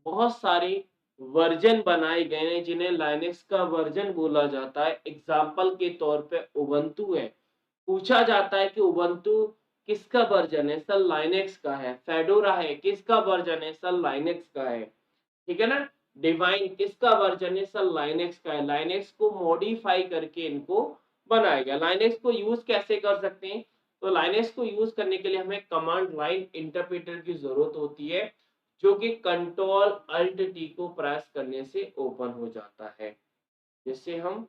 Speaker 1: बहुत सारे वर्जन बनाए गए हैं जिन्हें लाइनेक्स का वर्जन बोला जाता है। एग्जाम्पल के तौर पे उबंटू है। पूछा जाता है कि उबंटू किसका वर्जन है, सर लाइनेक्स का है। फेडोरा है, किसका वर्जन है, सर लाइनेक्स का है। ठीक है ना। डिवाइन किसका वर्जन है, सर लाइनेक्स का है। लाइनेक्स को मॉडिफाई करके इनको बनाया गया। लाइनेक्स को यूज कैसे कर सकते हैं, तो लाइनेक्स को यूज करने के लिए हमें कमांड लाइन इंटरप्रेटर की जरूरत होती है, जो कि कंट्रोल अल्ट टी को प्रेस करने से ओपन हो जाता है, जिससे हम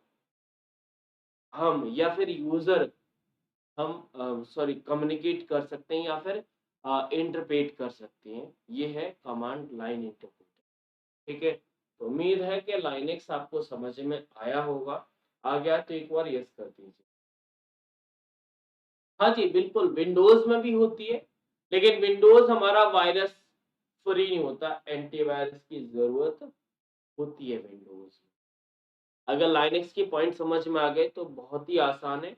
Speaker 1: या फिर यूजर हम सॉरी कम्युनिकेट कर सकते हैं या फिर इंटरप्रेट कर सकते हैं। ये है कमांड लाइन इंटरप्रेटर। ठीक है, तो उम्मीद है कि लाइनेक्स आपको समझ में आया होगा। आ गया तो एक बार यस कर दीजिए। हाँ जी, बिल्कुल विंडोज में भी होती है, लेकिन विंडोज हमारा वायरस फ्री नहीं होता, एंटीवायरस की जरूरत होती है विंडोज में। अगर लाइनेक्स के पॉइंट समझ में आ गए तो बहुत ही आसान है।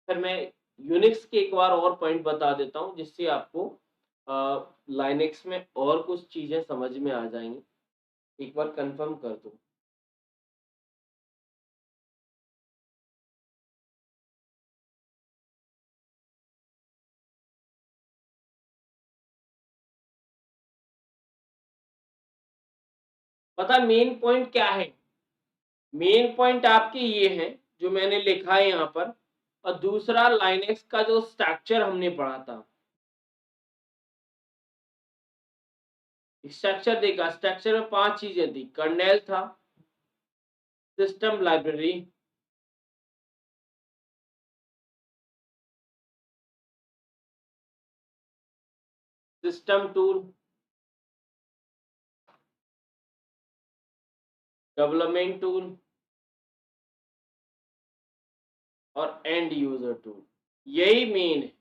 Speaker 1: फिर मैं यूनिक्स के एक बार और पॉइंट बता देता हूँ, जिससे आपको लाइनेक्स में और कुछ चीजें समझ में आ जाएंगी। एक बार कंफर्म कर दो। पता मेन पॉइंट क्या है, मेन पॉइंट आपके ये है जो मैंने लिखा है यहाँ पर, और दूसरा लाइनेक्स का जो स्ट्रक्चर हमने पढ़ा था। स्ट्रक्चर देखा, स्ट्रक्चर में 5 चीजें थी। कर्नेल था, system library, system tool, development tool और एंड यूजर टूल। यही मेन है।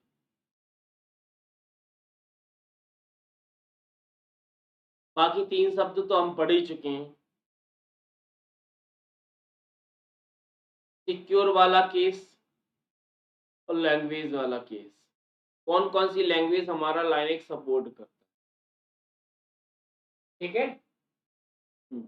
Speaker 1: बाकी 3 शब्द तो हम पढ़ ही चुके हैं। सिक्योर वाला केस और लैंग्वेज वाला केस। कौन कौन सी लैंग्वेज हमारा लाइनेक्स सपोर्ट करता है। ठीक है। हम्म।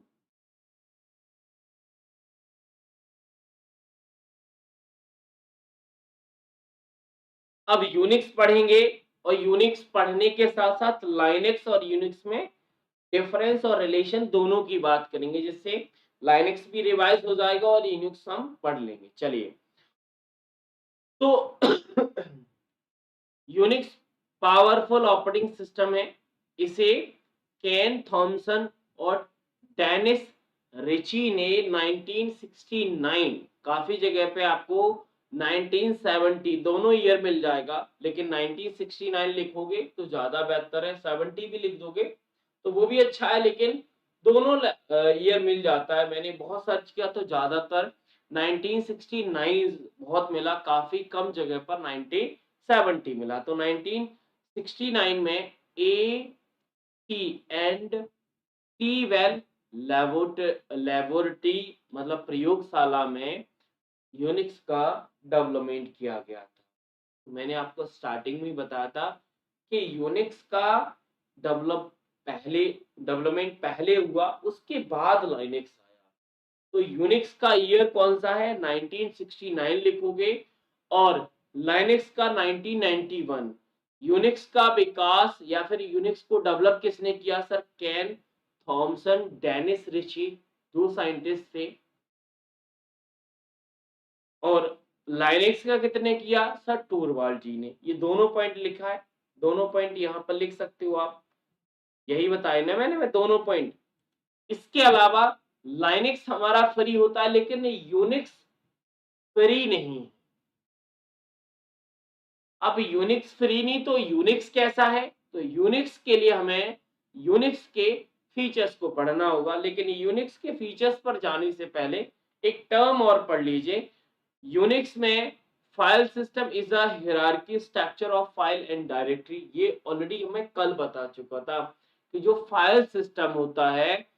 Speaker 1: अब यूनिक्स पढ़ेंगे, और यूनिक्स पढ़ने के साथ साथ लाइनेक्स और यूनिक्स में डिफरेंस और रिलेशन दोनों की बात करेंगे, जिससे लाइनेक्स भी रिवाइज हो जाएगा और यूनिक्स हम पढ़ लेंगे। चलिए, तो यूनिक्स पावरफुल ऑपरेटिंग सिस्टम है। इसे केन थॉमसन और डेनिस रिची ने 1969, काफी जगह पे आपको 1970 दोनों ईयर मिल जाएगा, लेकिन 1969 लिखोगे तो ज्यादा बेहतर है। 70 भी लिख दोगे तो वो भी अच्छा है, लेकिन दोनों ईयर मिल जाता है। मैंने बहुत सर्च किया तो ज्यादातर 1969 बहुत मिला, काफी कम जगह पर 1970 मिला। तो 1969 में A T and T well laboratory मतलब प्रयोगशाला में यूनिक्स का डेवलपमेंट किया गया था। मैंने आपको स्टार्टिंग में बताया था कि यूनिक्स का डेवलप पहले डेवलपमेंट पहले हुआ, उसके बाद लाइनेक्स आया। तो यूनिक्स का ईयर कौन सा है, 1969 लिखोगे, और लाइनेक्स का 1991। यूनिक्स का विकास या फिर यूनिक्स को डेवलप किसने किया, सर केन थॉमसन, डेनिस रिची, 2 साइंटिस्ट थे। और लाइनेक्स का कितने किया, सर टोरवाल्ड जी ने। ये दोनों पॉइंट लिखा है, दोनों पॉइंट यहाँ पर लिख सकते हो आप। यही बताया ना मैंने, मैं दोनों पॉइंट। इसके अलावा लाइनेक्स हमारा फ्री होता है, लेकिन यूनिक्स फ्री नहीं। अब यूनिक्स फ्री नहीं तो यूनिक्स कैसा है, तो यूनिक्स के लिए हमें यूनिक्स के फीचर्स को पढ़ना होगा। लेकिन यूनिक्स के फीचर्स पर जाने से पहले एक टर्म और पढ़ लीजिए। यूनिक्स में file system is a hierarchy structure of file and directory. ये ऑलरेडी मैं कल बता चुका था कि जो फाइल सिस्टम होता है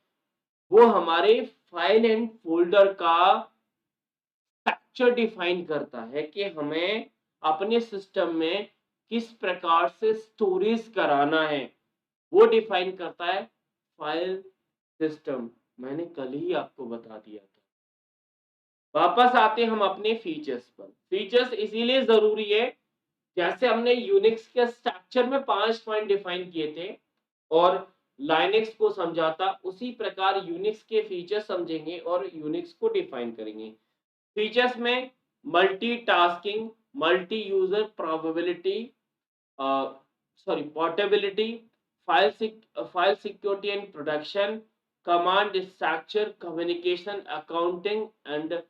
Speaker 1: वो हमारे फाइल एंड फोल्डर का स्ट्रक्चर डिफाइन करता है कि हमें अपने सिस्टम में किस प्रकार से स्टोरेज कराना है वो डिफाइन करता है फाइल सिस्टम। मैंने कल ही आपको बता दिया था। वापस आते हम अपने फीचर्स पर। फीचर्स इसीलिए जरूरी है, जैसे हमने यूनिक्स के स्ट्रक्चर में 5 पॉइंट डिफाइन किए थे और लाइनक्स को समझाता, उसी प्रकार यूनिक्स के फीचर्स समझेंगे और यूनिक्स को डिफाइन करेंगे। फीचर्स में multitasking, multi user probability, portability, file security and protection, command structure, communication, accounting and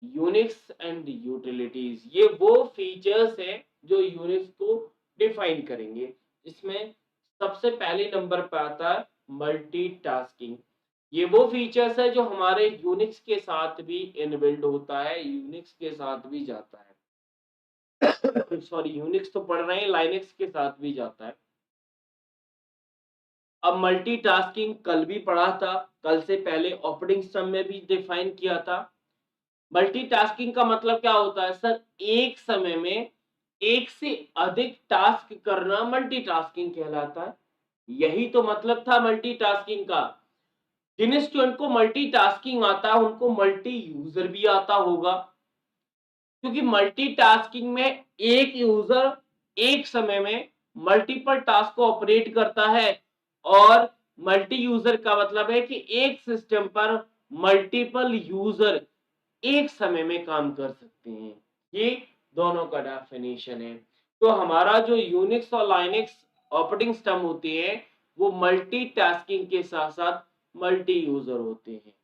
Speaker 1: Unix and utilities, ये वो फीचर्स है जो यूनिक्स को डिफाइन करेंगे। इसमें सबसे पहले नंबर पर आता है मल्टीटास्किंग। ये वो फीचर्स है जो हमारे यूनिक्स के साथ भी इनबिल्ड होता है, यूनिक्स के साथ भी जाता है। सॉरी, यूनिक्स तो पढ़ रहे हैं, लाइनक्स के साथ भी जाता है। अब मल्टीटास्किंग कल भी पढ़ा था, कल से पहले ऑपरेटिंग सिस्टम में भी डिफाइन किया था। मल्टीटास्किंग का मतलब क्या होता है सर? एक समय में एक से अधिक टास्क करना मल्टीटास्किंग कहलाता है। यही तो मतलब था मल्टीटास्किंग का। जिन स्टूडेंट को मल्टीटास्किंग आता है उनको मल्टी यूजर भी आता होगा, क्योंकि मल्टीटास्किंग में एक यूजर एक समय में मल्टीपल टास्क को ऑपरेट करता है, और मल्टी यूजर का मतलब है कि एक सिस्टम पर मल्टीपल यूजर एक समय में काम कर सकते हैं। ये दोनों का डेफिनेशन है। तो हमारा जो यूनिक्स और लाइनक्स ऑपरेटिंग सिस्टम होती है वो मल्टीटास्किंग के साथ साथ मल्टी यूजर होते हैं।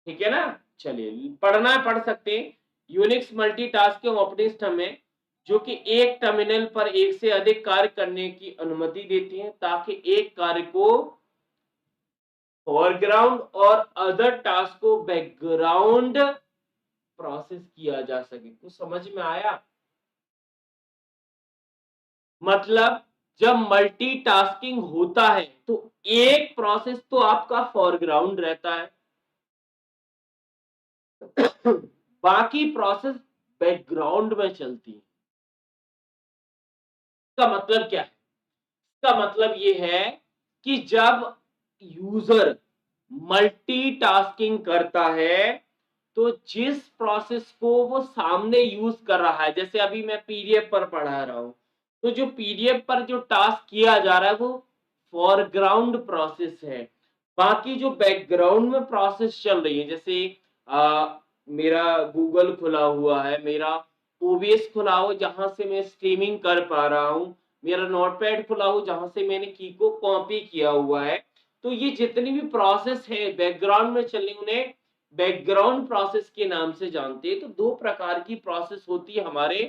Speaker 1: ठीक है ना? चलिए, पढ़ना है पढ़ सकते हैं। यूनिक्स मल्टीटास्किंग ऑपरेटिंग सिस्टम में जो कि एक टर्मिनल पर एक से अधिक कार्य करने की अनुमति देती है, ताकि एक कार्य को फोरग्राउंड और अदर टास्क को बैकग्राउंड प्रोसेस किया जा सके। कुछ समझ में आया? मतलब जब मल्टीटास्किंग होता है तो एक प्रोसेस तो आपका फोरग्राउंड रहता है, बाकी प्रोसेस बैकग्राउंड में चलती है। इसका मतलब क्या है? इसका मतलब ये है कि जब यूजर मल्टीटास्किंग करता है तो जिस प्रोसेस को वो सामने यूज कर रहा है, जैसे अभी मैं पीडीएफ पर पढ़ा रहा हूं, तो जो पीडीएफ पर जो टास्क किया जा रहा है वो फोरग्राउंड प्रोसेस है। बाकी जो बैकग्राउंड में प्रोसेस चल रही है, जैसे मेरा गूगल खुला हुआ है, मेरा ओबीएस खुला हो जहां से मैं स्ट्रीमिंग कर पा रहा हूं, मेरा नोटपैड खुला हो जहां से मैंने की को कॉपी किया हुआ है, तो ये जितनी भी प्रोसेस है बैकग्राउंड में चल रही, उन्हें बैकग्राउंड प्रोसेस के नाम से जानते हैं। तो दो प्रकार की प्रोसेस होती है हमारे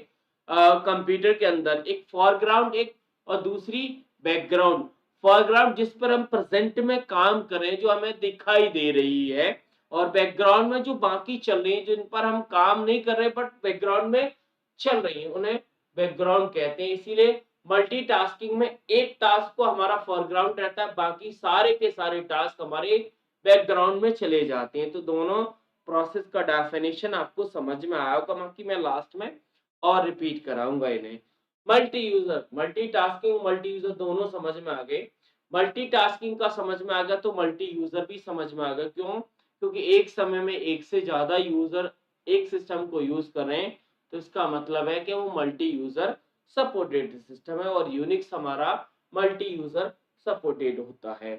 Speaker 1: कंप्यूटर के अंदर, एक फोरग्राउंड एक, और दूसरी बैकग्राउंड। फोरग्राउंड जिस पर हम प्रेजेंट में काम कर रहे हैं, जो हमें दिखाई दे रही है, और बैकग्राउंड में जो बाकी चल रही है, जिन पर हम काम नहीं कर रहे बट बैकग्राउंड में चल रही है, उन्हें बैकग्राउंड कहते हैं। इसीलिए मल्टीटास्किंग में एक टास्क को हमारा फोरग्राउंड रहता है, बाकी सारे के सारे टास्क हमारे बैकग्राउंड में चले जाते हैं। तो दोनों प्रोसेस का डेफिनेशन आपको समझ में आया होगा, बाकी मैं लास्ट में और रिपीट कराऊंगा इन्हें। Multi user, multitasking, multi user दोनों समझ में आ गए। मल्टीटास्किंग का समझ में आ गया तो मल्टी यूजर भी समझ में आ गया। क्यों? क्योंकि एक समय में एक से ज्यादा यूजर एक सिस्टम को यूज कर रहे हैं, तो इसका मतलब है कि वो मल्टी यूजर सपोर्टेड सिस्टम है, और यूनिक्स हमारा मल्टी यूजर सपोर्टेड होता है।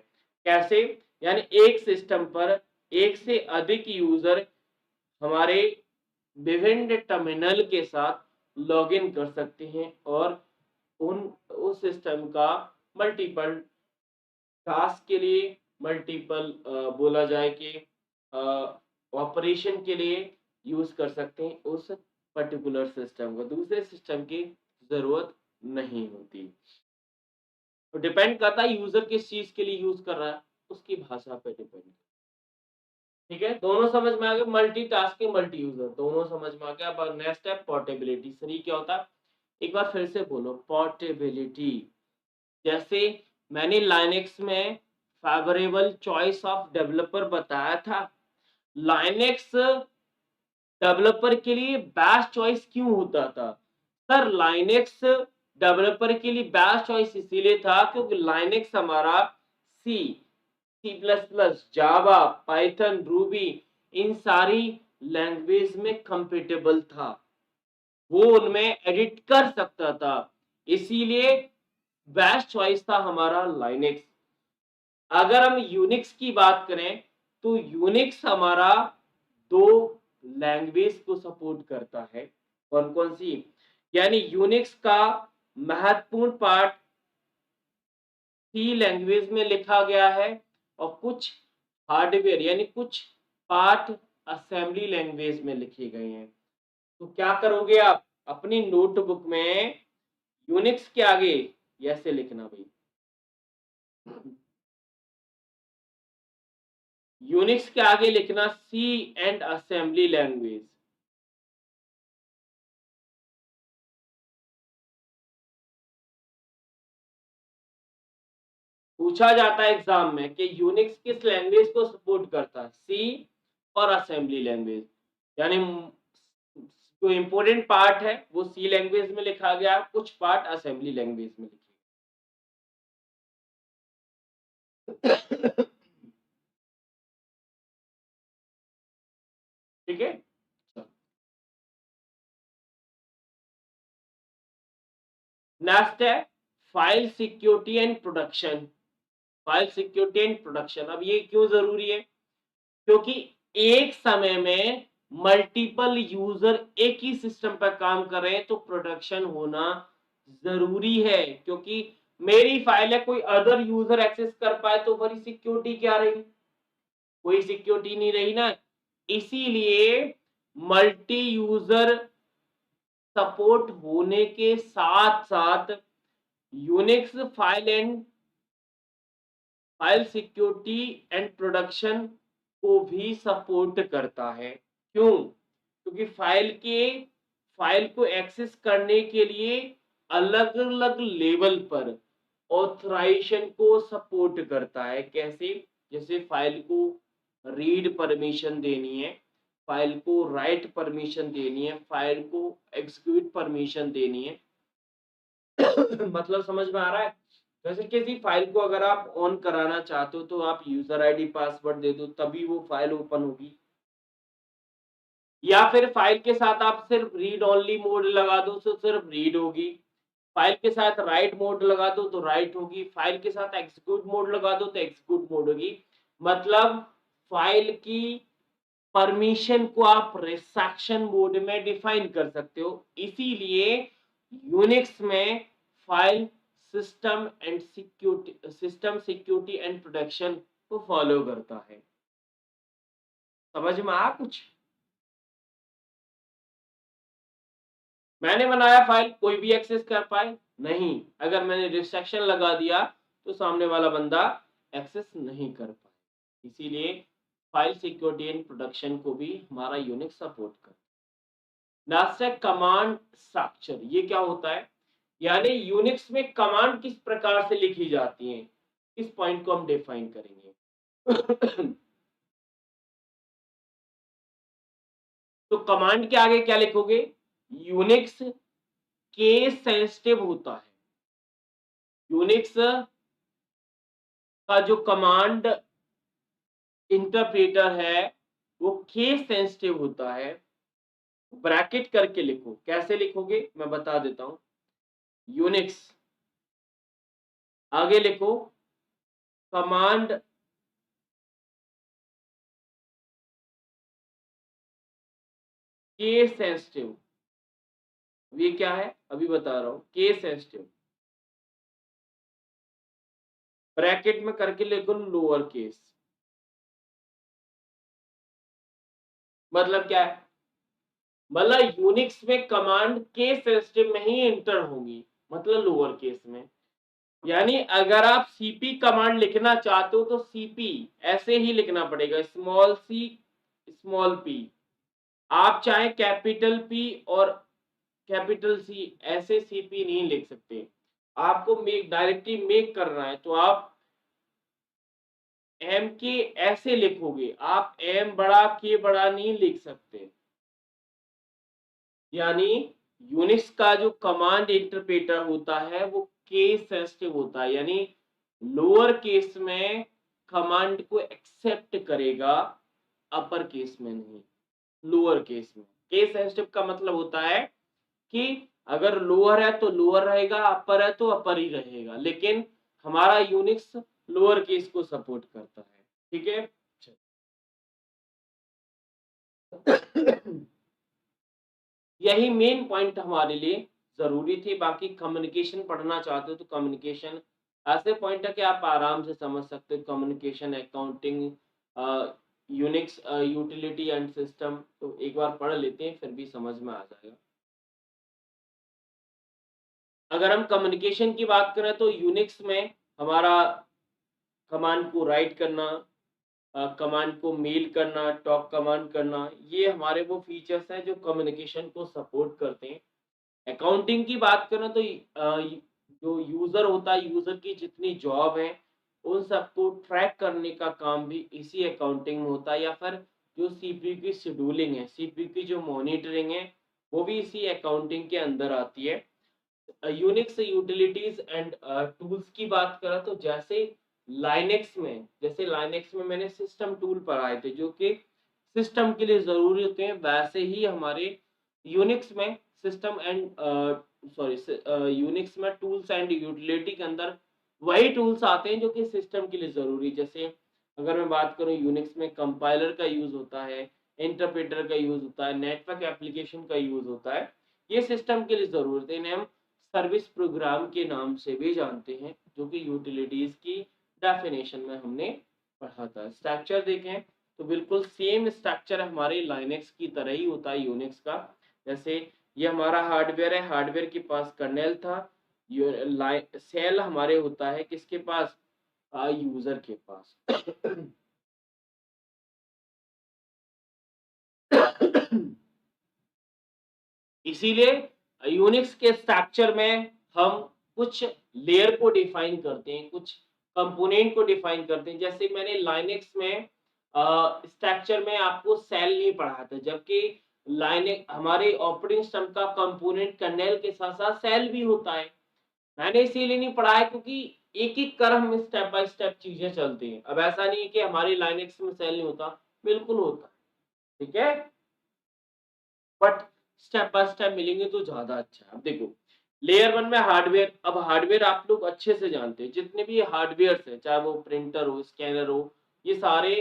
Speaker 1: कैसे? यानी एक सिस्टम पर एक से अधिक यूजर हमारे विभिन्न टर्मिनल के साथ लॉगिन कर सकते हैं, और उन उस सिस्टम का मल्टीपल टास्क के लिए, मल्टीपल बोला जाए कि ऑपरेशन के लिए यूज कर सकते हैं उस पर्टिकुलर सिस्टम को, दूसरे सिस्टम की जरूरत नहीं होती। तो डिपेंड करता है यूजर किस चीज के लिए यूज कर रहा है, उसकी भाषा पे डिपेंड। ठीक है, दोनों समझ में आ गए। मल्टीटास्किंग, मल्टी यूजर दोनों समझ में आ गया। अब नेक्स्ट है पोर्टेबिलिटी। सर ये क्या होता है? एक बार फिर से बोलो, पोर्टेबिलिटी। जैसे मैंने लाइनक्स में फेवरेबल चॉइस ऑफ डेवलपर बताया था, लाइनक्स डेवलपर के लिए बेस्ट चॉइस क्यों होता था? सर लाइनेक्स डेवलपर के लिए बेस्ट चॉइस इसीलिए था क्योंकि लाइनेक्स हमारा सी, सी प्लस प्लस, जावा, पाइथन, रूबी इन सारी लैंग्वेज में कंपेटेबल था, वो उनमें एडिट कर सकता था, इसीलिए बेस्ट चॉइस था हमारा लाइनेक्स। अगर हम यूनिक्स की बात करें तो यूनिक्स हमारा दो लैंग्वेज को सपोर्ट करता है। कौन कौन सी? यानी यूनिक्स का महत्वपूर्ण पार्ट सी लैंग्वेज में लिखा गया है और कुछ हार्डवेयर यानी कुछ पार्ट असेंबली लैंग्वेज में लिखे गए हैं। तो क्या करोगे आप अपनी नोटबुक में यूनिक्स के आगे ऐसे लिखना भाई, यूनिक्स के आगे लिखना सी एंड असेंबली लैंग्वेज। पूछा जाता है एग्जाम में कि यूनिक्स किस लैंग्वेज को सपोर्ट करता है, सी और असेंबली लैंग्वेज। यानी जो इंपॉर्टेंट पार्ट है वो सी लैंग्वेज में लिखा गया, कुछ पार्ट असेंबली लैंग्वेज में लिखे। ठीक है, नेक्स्ट है file security and protection. File security and protection, अब ये क्यों जरूरी है? क्योंकि एक समय में मल्टीपल यूजर एक ही सिस्टम पर काम कर रहे हैं तो प्रोटेक्शन होना जरूरी है, क्योंकि मेरी फाइल है कोई अदर यूजर एक्सेस कर पाए तो फिर सिक्योरिटी क्या रही? कोई सिक्योरिटी नहीं रही ना। इसीलिए मल्टी यूजर सपोर्ट होने के साथ साथ Unix file security and protection को भी सपोर्ट करता है। क्यों? क्योंकि फाइल को एक्सेस करने के लिए अलग अलग लेवल पर ऑथराइजेशन को सपोर्ट करता है। कैसे? जैसे फाइल को रीड परमिशन देनी है, फाइल को राइट परमिशन देनी है, फाइल को एग्जीक्यूट परमिशन देनी है। मतलब समझ में आ रहा है? जैसे किसी फाइल को अगर आप ऑन कराना चाहते हो तो आप यूजर आईडी पासवर्ड दे दो तभी वो फाइल ओपन होगी, या फिर फाइल के साथ आप सिर्फ रीड ओनली मोड लगा दो तो सिर्फ रीड होगी, फाइल के साथ राइट मोड लगा दो तो राइट होगी, फाइल के साथ एग्जीक्यूट मोड लगा दो तो एग्जीक्यूट मोड होगी। मतलब फाइल की परमिशन को आप रिस्ट्रिक्शन मोड में डिफाइन कर सकते हो। इसीलिए यूनिक्स में file system security and protection को फॉलो करता है। समझ में आया कुछ? मैंने बनाया फाइल कोई भी एक्सेस कर पाए? नहीं। अगर मैंने रिस्ट्रिक्शन लगा दिया तो सामने वाला बंदा एक्सेस नहीं कर पाए। इसीलिए फाइल सिक्योरिटी एंड प्रोटेक्शन को भी हमारा यूनिक्स सपोर्ट करता है। नेक्स्ट है कमांड स्ट्रक्चर। ये क्या होता है? यानी यूनिक्स में कमांड किस प्रकार से लिखी जाती हैं, इस पॉइंट को हम डिफाइन करेंगे। तो कमांड के आगे क्या लिखोगे? यूनिक्स केस सेंसिटिव होता है। यूनिक्स का जो कमांड इंटरप्रेटर है वो केस सेंसिटिव होता है। ब्रैकेट करके लिखो। कैसे लिखोगे मैं बता देता हूं। यूनिक्स आगे लिखो कमांड केस सेंसिटिव। ये क्या है अभी बता रहा हूं। केस सेंसिटिव ब्रैकेट में करके लिखो लोअर केस। मतलब क्या है? मतलब यूनिक्स में कमांड केस सेंसिटिव में ही एंटर होंगी, मतलब लोअर केस में। यानी अगर आप सीपी कमांड लिखना चाहते हो तो सीपी ऐसे ही लिखना पड़ेगा, स्मॉल सी स्मॉल पी। आप चाहे कैपिटल पी और कैपिटल सी ऐसे सीपी नहीं लिख सकते। आपको मेक डायरेक्टली मेक करना है तो आप एम के ऐसे लिखोगे। आप एम बड़ा के बड़ा नहीं लिख सकते। यानी यूनिक्स का जो कमांड इंटरप्रेटर होता है वो केस सेंसिटिव होता है, यानी लोअर केस में कमांड को एक्सेप्ट करेगा, अपर केस में नहीं, लोअर केस में। केस सेंसिटिव का मतलब होता है कि अगर लोअर है तो लोअर रहेगा, अपर है तो अपर ही रहेगा, लेकिन हमारा यूनिक्स लोअर केस को सपोर्ट करता है। ठीक है। यही मेन पॉइंट हमारे लिए जरूरी थी। बाकी कम्युनिकेशन पढ़ना चाहते हो तो कम्युनिकेशन ऐसे पॉइंट है कि आप आराम से समझ सकते हो। Communication, accounting, Unix, utility and system, तो एक बार पढ़ लेते हैं फिर भी समझ में आ जाएगा। अगर हम कम्युनिकेशन की बात करें तो यूनिक्स में हमारा कमांड को राइट करना, कमांड को मेल करना, टॉक कमांड करना, ये हमारे वो फीचर्स हैं जो कम्युनिकेशन को सपोर्ट करते हैं। अकाउंटिंग की बात करें तो जो यूजर होता है, यूजर की जितनी जॉब है उन सबको ट्रैक करने का काम भी इसी अकाउंटिंग में होता है, या फिर जो सीपीयू की शेड्यूलिंग है, सीपीयू की जो मॉनिटरिंग है, वो भी इसी अकाउंटिंग के अंदर आती है। यूनिक्स यूटिलिटीज एंड टूल्स की बात करें तो जैसे लाइनेक्स में मैंने सिस्टम टूल पढ़ाए थे जो कि सिस्टम के लिए जरूरी होते हैं, वैसे ही हमारे यूनिक्स में सिस्टम एंड यूनिक्स में टूल्स एंड यूटिलिटी के अंदर वही टूल्स आते हैं जो कि सिस्टम के लिए जरूरी। जैसे अगर मैं बात करूं, यूनिक्स में कंपाइलर का यूज होता है, इंटरप्रेटर का यूज होता है, नेटवर्क एप्लीकेशन का यूज होता है, ये सिस्टम के लिए जरूरत है। इन्हें हम सर्विस प्रोग्राम के नाम से भी जानते हैं, जो कि यूटिलिटीज की डेफिनेशन में हमने पढ़ा था। स्ट्रक्चर देखें तो बिल्कुल सेम स्ट्रक्चर हमारे लाइनेक्स की तरह ही होता है यूनिक्स का। जैसे ये हमारा हार्डवेयर है, हार्डवेयर के पास कर्नेल था, सेल हमारे होता है किसके पास, यूजर के पास। इसीलिए यूनिक्स के स्ट्रक्चर में हम कुछ लेयर को डिफाइन करते हैं, कुछ कंपोनेंट को डिफाइन करते हैं। जैसे मैंने लाइनेक्स में स्ट्रक्चर में आपको सेल नहीं पढ़ा था, जबकि लाइनेक्स हमारे ऑपरेटिंग सिस्टम का कंपोनेंट कर्नेल के साथ साथ सेल भी होता है। मैंने इसीलिए नहीं पढ़ा है क्योंकि एक एक कर हम स्टेप बाय स्टेप चीजें चलती हैं। अब ऐसा नहीं है कि हमारी लाइनेक्स में सेल नहीं होता, बिल्कुल होता है। ठीक है, बट स्टेप बाय स्टेप मिलेंगे तो ज्यादा अच्छा है। अब देखो, लेयर वन में हार्डवेयर। अब हार्डवेयर आप लोग अच्छे से जानते हैं, जितने भी हार्डवेयर है, चाहे वो प्रिंटर हो, स्कैनर हो, ये सारे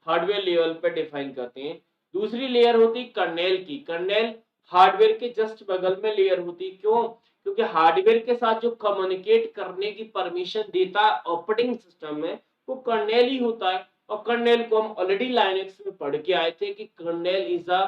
Speaker 1: हार्डवेयर लेवल पे डिफाइन करते हैं। दूसरी लेयर होती है कर्नेल की। कर्नेल हार्डवेयर के जस्ट बगल में लेयर होती है। क्यों? क्योंकि हार्डवेयर के साथ जो कम्युनिकेट करने की परमिशन देता ऑपरेटिंग सिस्टम में, वो कर्नेल ही होता है। और कर्नेल को हम ऑलरेडी लाइनेक्स में पढ़ के आए थे कि kernel is a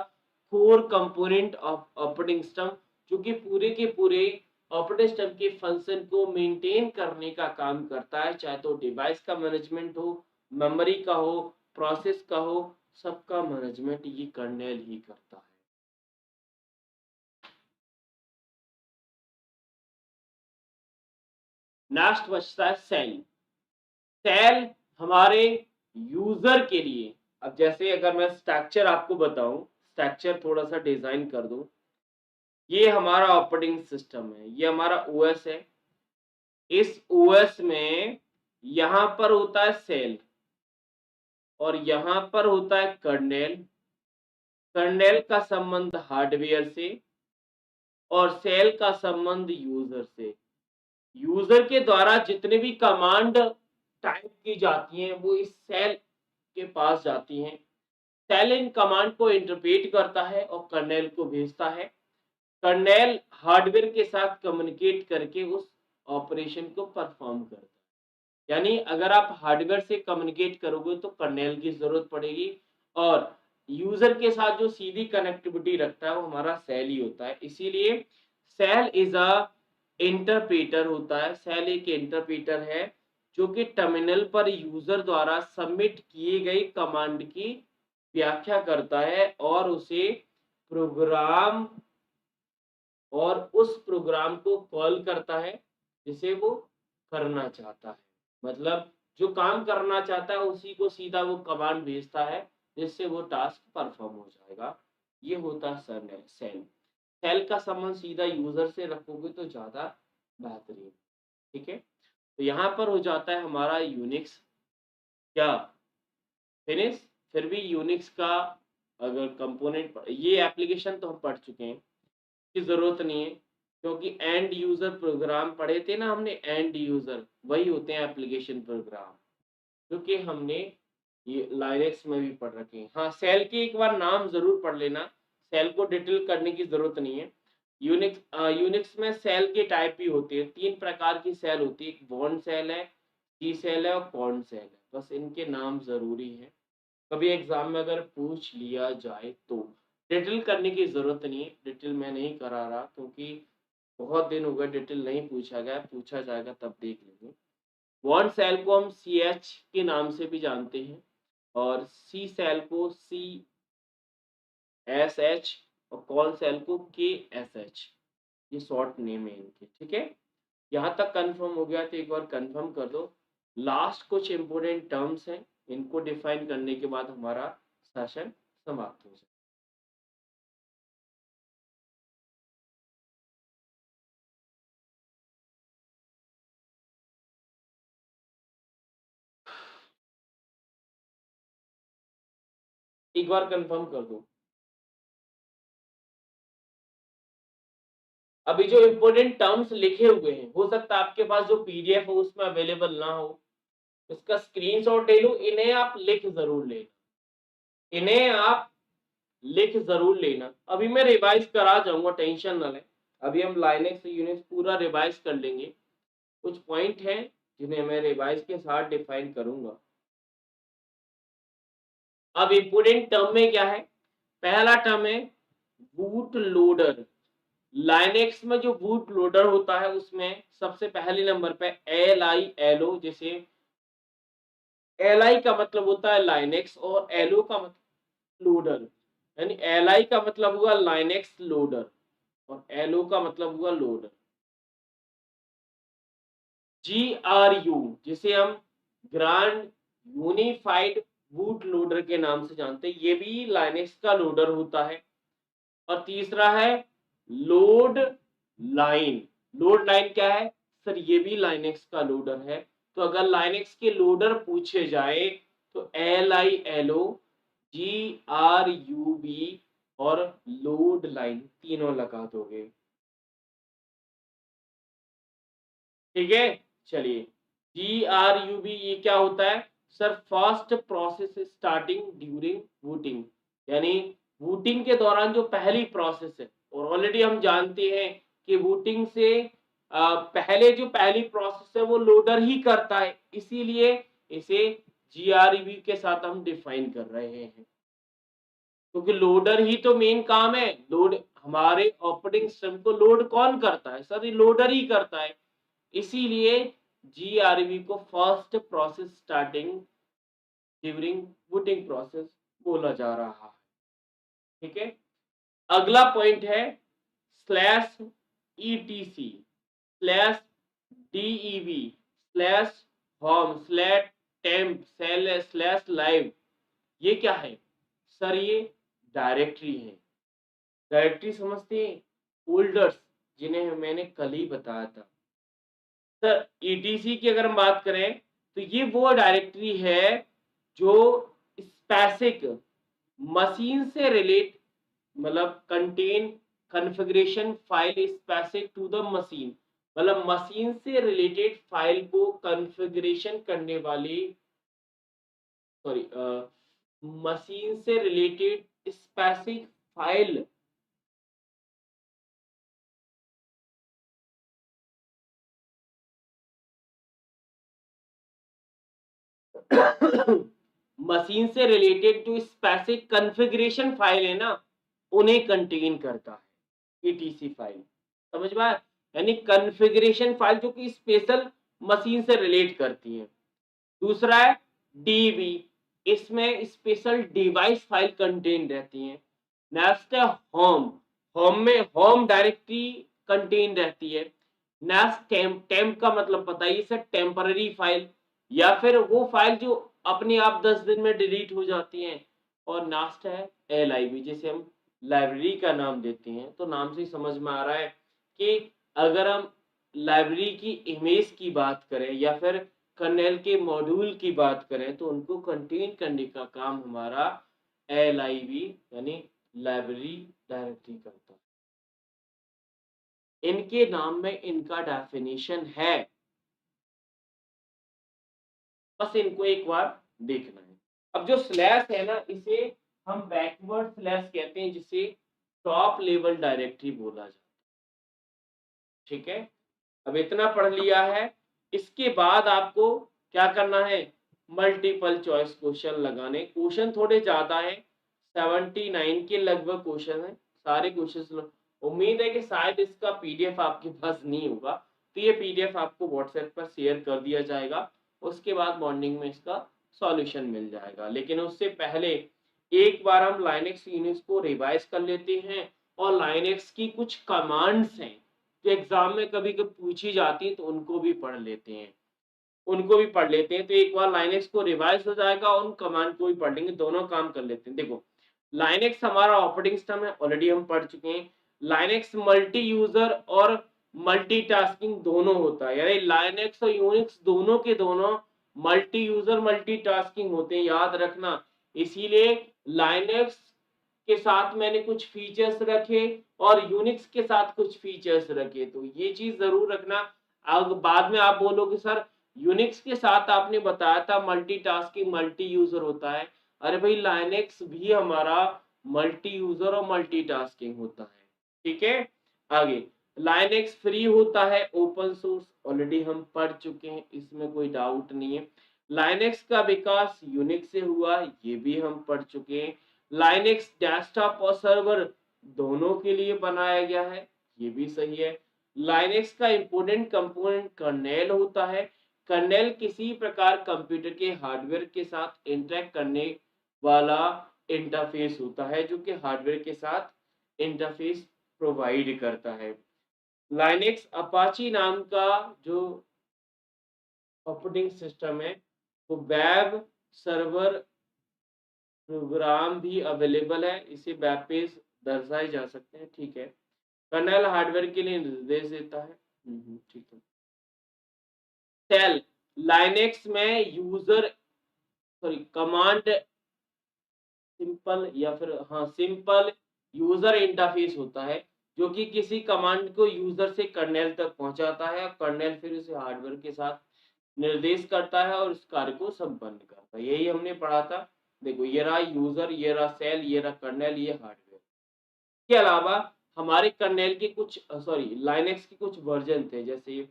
Speaker 1: core component of operating system, जो कि पूरे के पूरे ऑपरेटिंग सिस्टम के फंक्शन को मेंटेन करने का काम करता है, चाहे तो डिवाइस का मैनेजमेंट हो, मेमोरी का हो, प्रोसेस का हो, सबका मैनेजमेंट ये कर्नेल ही करता है। नेक्स्ट बचता है सेल। सेल हमारे यूजर के लिए, अब जैसे अगर मैं स्ट्रक्चर आपको बताऊं, स्ट्रक्चर थोड़ा सा डिजाइन कर दूं, ये हमारा ऑपरेटिंग सिस्टम है, ये हमारा ओएस है। इस ओएस में यहां पर होता है सेल और यहां पर होता है कर्नेल। कर्नेल का संबंध हार्डवेयर से और सेल का संबंध यूजर से। यूजर के द्वारा जितने भी कमांड टाइप की जाती हैं वो इस सेल के पास जाती हैं। सेल इन कमांड को इंटरप्रेट करता है और कर्नेल को भेजता है। कर्नेल हार्डवेयर के साथ कम्युनिकेट करके उस ऑपरेशन को परफॉर्म करता है। यानी अगर आप हार्डवेयर से कम्युनिकेट करोगे तो कर्नेल की जरूरत पड़ेगी, और यूजर के साथ जो सीधी कनेक्टिविटी रखता है वो हमारा सेल ही होता है। इसीलिए सेल इज अ इंटरप्रेटर होता है। सेल एक इंटरप्रेटर है जो कि टर्मिनल पर यूजर द्वारा सबमिट किए गए कमांड की व्याख्या करता है और उसे प्रोग्राम और उस प्रोग्राम को कॉल करता है जिसे वो करना चाहता है। मतलब जो काम करना चाहता है उसी को सीधा वो कमांड भेजता है जिससे वो टास्क परफॉर्म हो जाएगा। ये होता है सेल। सेल का संबंध सीधा यूजर से रखोगे तो ज्यादा बेहतरीन। ठीक है, तो यहाँ पर हो जाता है हमारा यूनिक्स क्या फिनिश। फिर भी यूनिक्स का अगर कंपोनेंट, ये एप्लीकेशन तो हम पढ़ चुके हैं, की जरूरत नहीं है, क्योंकि एंड यूजर प्रोग्राम पढ़े थे ना हमने, एंड यूजर वही होते हैं एप्लीकेशन प्रोग्राम, क्योंकि हमने ये लाइनेक्स में भी पढ़ रखे हैं। हाँ, सेल के एक बार नाम जरूर पढ़ लेना, सेल को डिटेल करने की जरूरत नहीं है। यूनिक्स में सेल के टाइप भी होते हैं, 3 प्रकार की सेल होती है, एक बॉन्ड सेल है, सी सेल है और कॉर्न सेल है, बस इनके नाम जरूरी है। कभी एग्जाम में अगर पूछ लिया जाए तो डिटेल करने की जरूरत नहीं है, डिटेल मैं नहीं करा रहा क्योंकि बहुत दिन हो गए डिटेल नहीं पूछा गया, पूछा जाएगा तब देख लेंगे। बॉन्ड सेल को हम सी एच के नाम से भी जानते हैं और सी सेल को सी एस एच और कॉर्न सेल को के एस एच, ये शॉर्ट नेम है इनके। ठीक है, यहाँ तक कंफर्म हो गया तो एक बार कंफर्म कर दो। लास्ट कुछ इंपोर्टेंट टर्म्स हैं, इनको डिफाइन करने के बाद हमारा सेशन समाप्त हो जाए। एक बार कंफर्म कर दो। अभी जो इंपोर्टेंट टर्म्स लिखे हुए हैं, हो सकता है आपके पास जो पीडीएफ हो उसमें अवेलेबल ना हो, इसका स्क्रीनशॉट ले लो, इन्हें आप लिख जरूर लेना, इन्हें आप लिख जरूर लेना। अभी मैं रिवाइज करा जाऊंगा, टेंशन ना लें, अभी हम लाइनेक्स यूनिक्स पूरा रिवाइज कर लेंगे। कुछ पॉइंट हैं जिन्हें मैं रिवाइज के साथ डिफाइन करूंगा। अब इंपोर्टेंट टर्म में क्या है, पहला टर्म है बूट लोडर। लाइनेक्स में जो बूट लोडर होता है उसमें सबसे पहले नंबर पे LILO, जैसे LI का मतलब होता है लाइनेक्स और LO का मतलब लोडर, यानी LI का मतलब हुआ लाइनेक्स लोडर और LO का मतलब हुआ लोडर। GRU जिसे हम ग्रांड यूनिफाइड बूट लोडर के नाम से जानते हैं, ये भी लाइनेक्स का लोडर होता है। और तीसरा है लोड लाइन। लोड लाइन क्या है सर, ये भी लाइनेक्स का लोडर है। तो अगर लाइनेक्स के लोडर पूछे जाए तो LILO, GRUB और लोड लाइन तीनों लगा दोगे। ठीक है, चलिए GRUB ये क्या होता है sir, fast process starting during booting, यानी बूटिंग के दौरान जो पहली प्रोसेस है, और ऑलरेडी हम जानते हैं कि बूटिंग से पहले जो पहली प्रोसेस है वो लोडर ही करता है, इसीलिए इसे GRUB के साथ हम डिफाइन कर रहे हैं, क्योंकि लोडर ही तो मेन काम है। लोड हमारे ऑपरेटिंग सिस्टम को लोड कौन करता है सर, ये लोडर ही करता है, इसीलिए GRB को first process starting during booting process बोला जा रहा है। ठीक है, अगला पॉइंट है slash ETC slash DEV slash home slash temp slash live. ये क्या है सर, ये डायरेक्टरी है। डायरेक्टरी समझते हैं, फोल्डर्स जिन्हें मैंने कल ही बताया था सर। ETC की अगर हम बात करें तो ये वो डायरेक्टरी है जो स्पेसिफिक मशीन से रिलेट, मतलब contain configuration file specific to the machine, मतलब मशीन से रिलेटेड फाइल को कॉन्फ़िगरेशन करने वाली, सॉरी, मशीन से रिलेटेड स्पेसिफिक फाइल मशीन से रिलेटेड जो स्पेसिफिक कॉन्फ़िगरेशन फाइल है ना, उन्हें कंटेन करता है ETC फाइल। समझ में आया, यानी कॉन्फ़िगरेशन फाइल जो कि स्पेशल मशीन से रिलेट करती है। दूसरा है DB, इसमें स्पेशल डिवाइस फाइल कंटेन रहती है। नेक्स्ट है होम, होम में होम डायरेक्टरी कंटेन रहती है। नेक्स्ट टेम्प, टेम्प का मतलब पता ही सर, टेम्पररी फाइल या फिर वो फाइल जो अपने आप 10 दिन में डिलीट हो जाती हैं। और नेक्स्ट है LIB, जिसे हम लाइब्रेरी का नाम देते हैं, तो नाम से ही समझ में आ रहा है कि अगर हम लाइब्रेरी की इमेज की बात करें या फिर कर्नेल के मॉड्यूल की बात करें, तो उनको कंटेन करने का काम हमारा LIB यानी लाइब्रेरी डायरेक्टरी करता है। इनके नाम में इनका डेफिनेशन है, बस इनको एक बार देखना है। अब जो स्लैश है ना, इसे हम बैकवर्ड स्लैश कहते हैं, जिसे टॉप लेवल डायरेक्टरी बोला जाता है। ठीक है, अब इतना पढ़ लिया है। इसके बाद आपको क्या करना है, मल्टीपल चॉइस क्वेश्चन लगाने। क्वेश्चन थोड़े ज्यादा है, 79 के लगभग क्वेश्चन है, सारे क्वेश्चन। उम्मीद है कि शायद इसका PDF आपके पास नहीं होगा, तो ये PDF आपको व्हाट्सएप पर शेयर कर दिया जाएगा। उसके बाद मॉर्निंग में इसका सॉल्यूशन मिल जाएगा। लेकिन उससे पहले एक बार हम लाइनक्स यूनिक्स को रिवाइज कर लेते हैं, और लाइनक्स की कुछ कमांड्स हैं जो एग्जाम में कभी कभी पूछी जाती है, तो उनको भी पढ़ लेते हैं। तो एक बार लाइनक्स को रिवाइज हो जाएगा, उन कमांड को भी पढ़ लेंगे, दोनों काम कर लेते हैं। देखो, लाइनक्स हमारा ऑपरेटिंग सिस्टम है, ऑलरेडी हम पढ़ चुके हैं। लाइनक्स मल्टी यूजर और मल्टीटास्किंग दोनों होता है, यानी लाइनक्स और यूनिक्स दोनों के दोनों मल्टी यूजर मल्टीटास्किंग होते हैं, याद रखना। इसीलिए लाइनक्स के साथ मैंने कुछ फीचर्स रखे और यूनिक्स के साथ कुछ फीचर्स रखे, तो ये चीज जरूर रखना। अब बाद में आप बोलोगे सर यूनिक्स के साथ आपने बताया था मल्टीटास्किंग मल्टी यूजर होता है। अरे भाई, लाइनक्स भी हमारा मल्टी यूजर और मल्टीटास्किंग होता है। ठीक है, आगे लाइनक्स फ्री होता है, ओपन सोर्स, ऑलरेडी हम पढ़ चुके हैं, इसमें कोई डाउट नहीं है। लाइनक्स का विकास यूनिक्स से हुआ, ये भी हम पढ़ चुके हैं। लाइनक्स डेस्कटॉप और सर्वर दोनों के लिए बनाया गया है, ये भी सही है। लाइनक्स का इंपोर्टेंट कंपोनेंट कर्नेल होता है। कर्नेल किसी प्रकार कंप्यूटर के हार्डवेयर के साथ इंटरेक्ट करने वाला इंटरफेस होता है, जो कि हार्डवेयर के साथ इंटरफेस प्रोवाइड करता है। लाइनक्स अपाची नाम का जो ऑपरेटिंग सिस्टम है, वो वेब सर्वर प्रोग्राम भी अवेलेबल है, इसे वेब पेज दर्शाए जा सकते हैं। ठीक है, कर्नेल हार्डवेयर के लिए निर्देश देता है। ठीक है। शेल लाइनेक्स में यूजर सॉरी कमांड सिंपल या फिर हाँ सिंपल यूजर इंटरफेस होता है, जो कि किसी कमांड को यूजर से कर्नेल तक पहुंचाता है, और कर्नेल फिर उसे हार्डवेयर के साथ निर्देश करता है और उस कार्य को संपन्न करता है। यही हमने पढ़ा था। देखो, ये रहा यूजर, ये रहा सेल, ये रहा कर्नेल, ये हार्डवेयर। के अलावा हमारे कर्नेल के कुछ लाइनेक्स के कुछ वर्जन थे, जैसे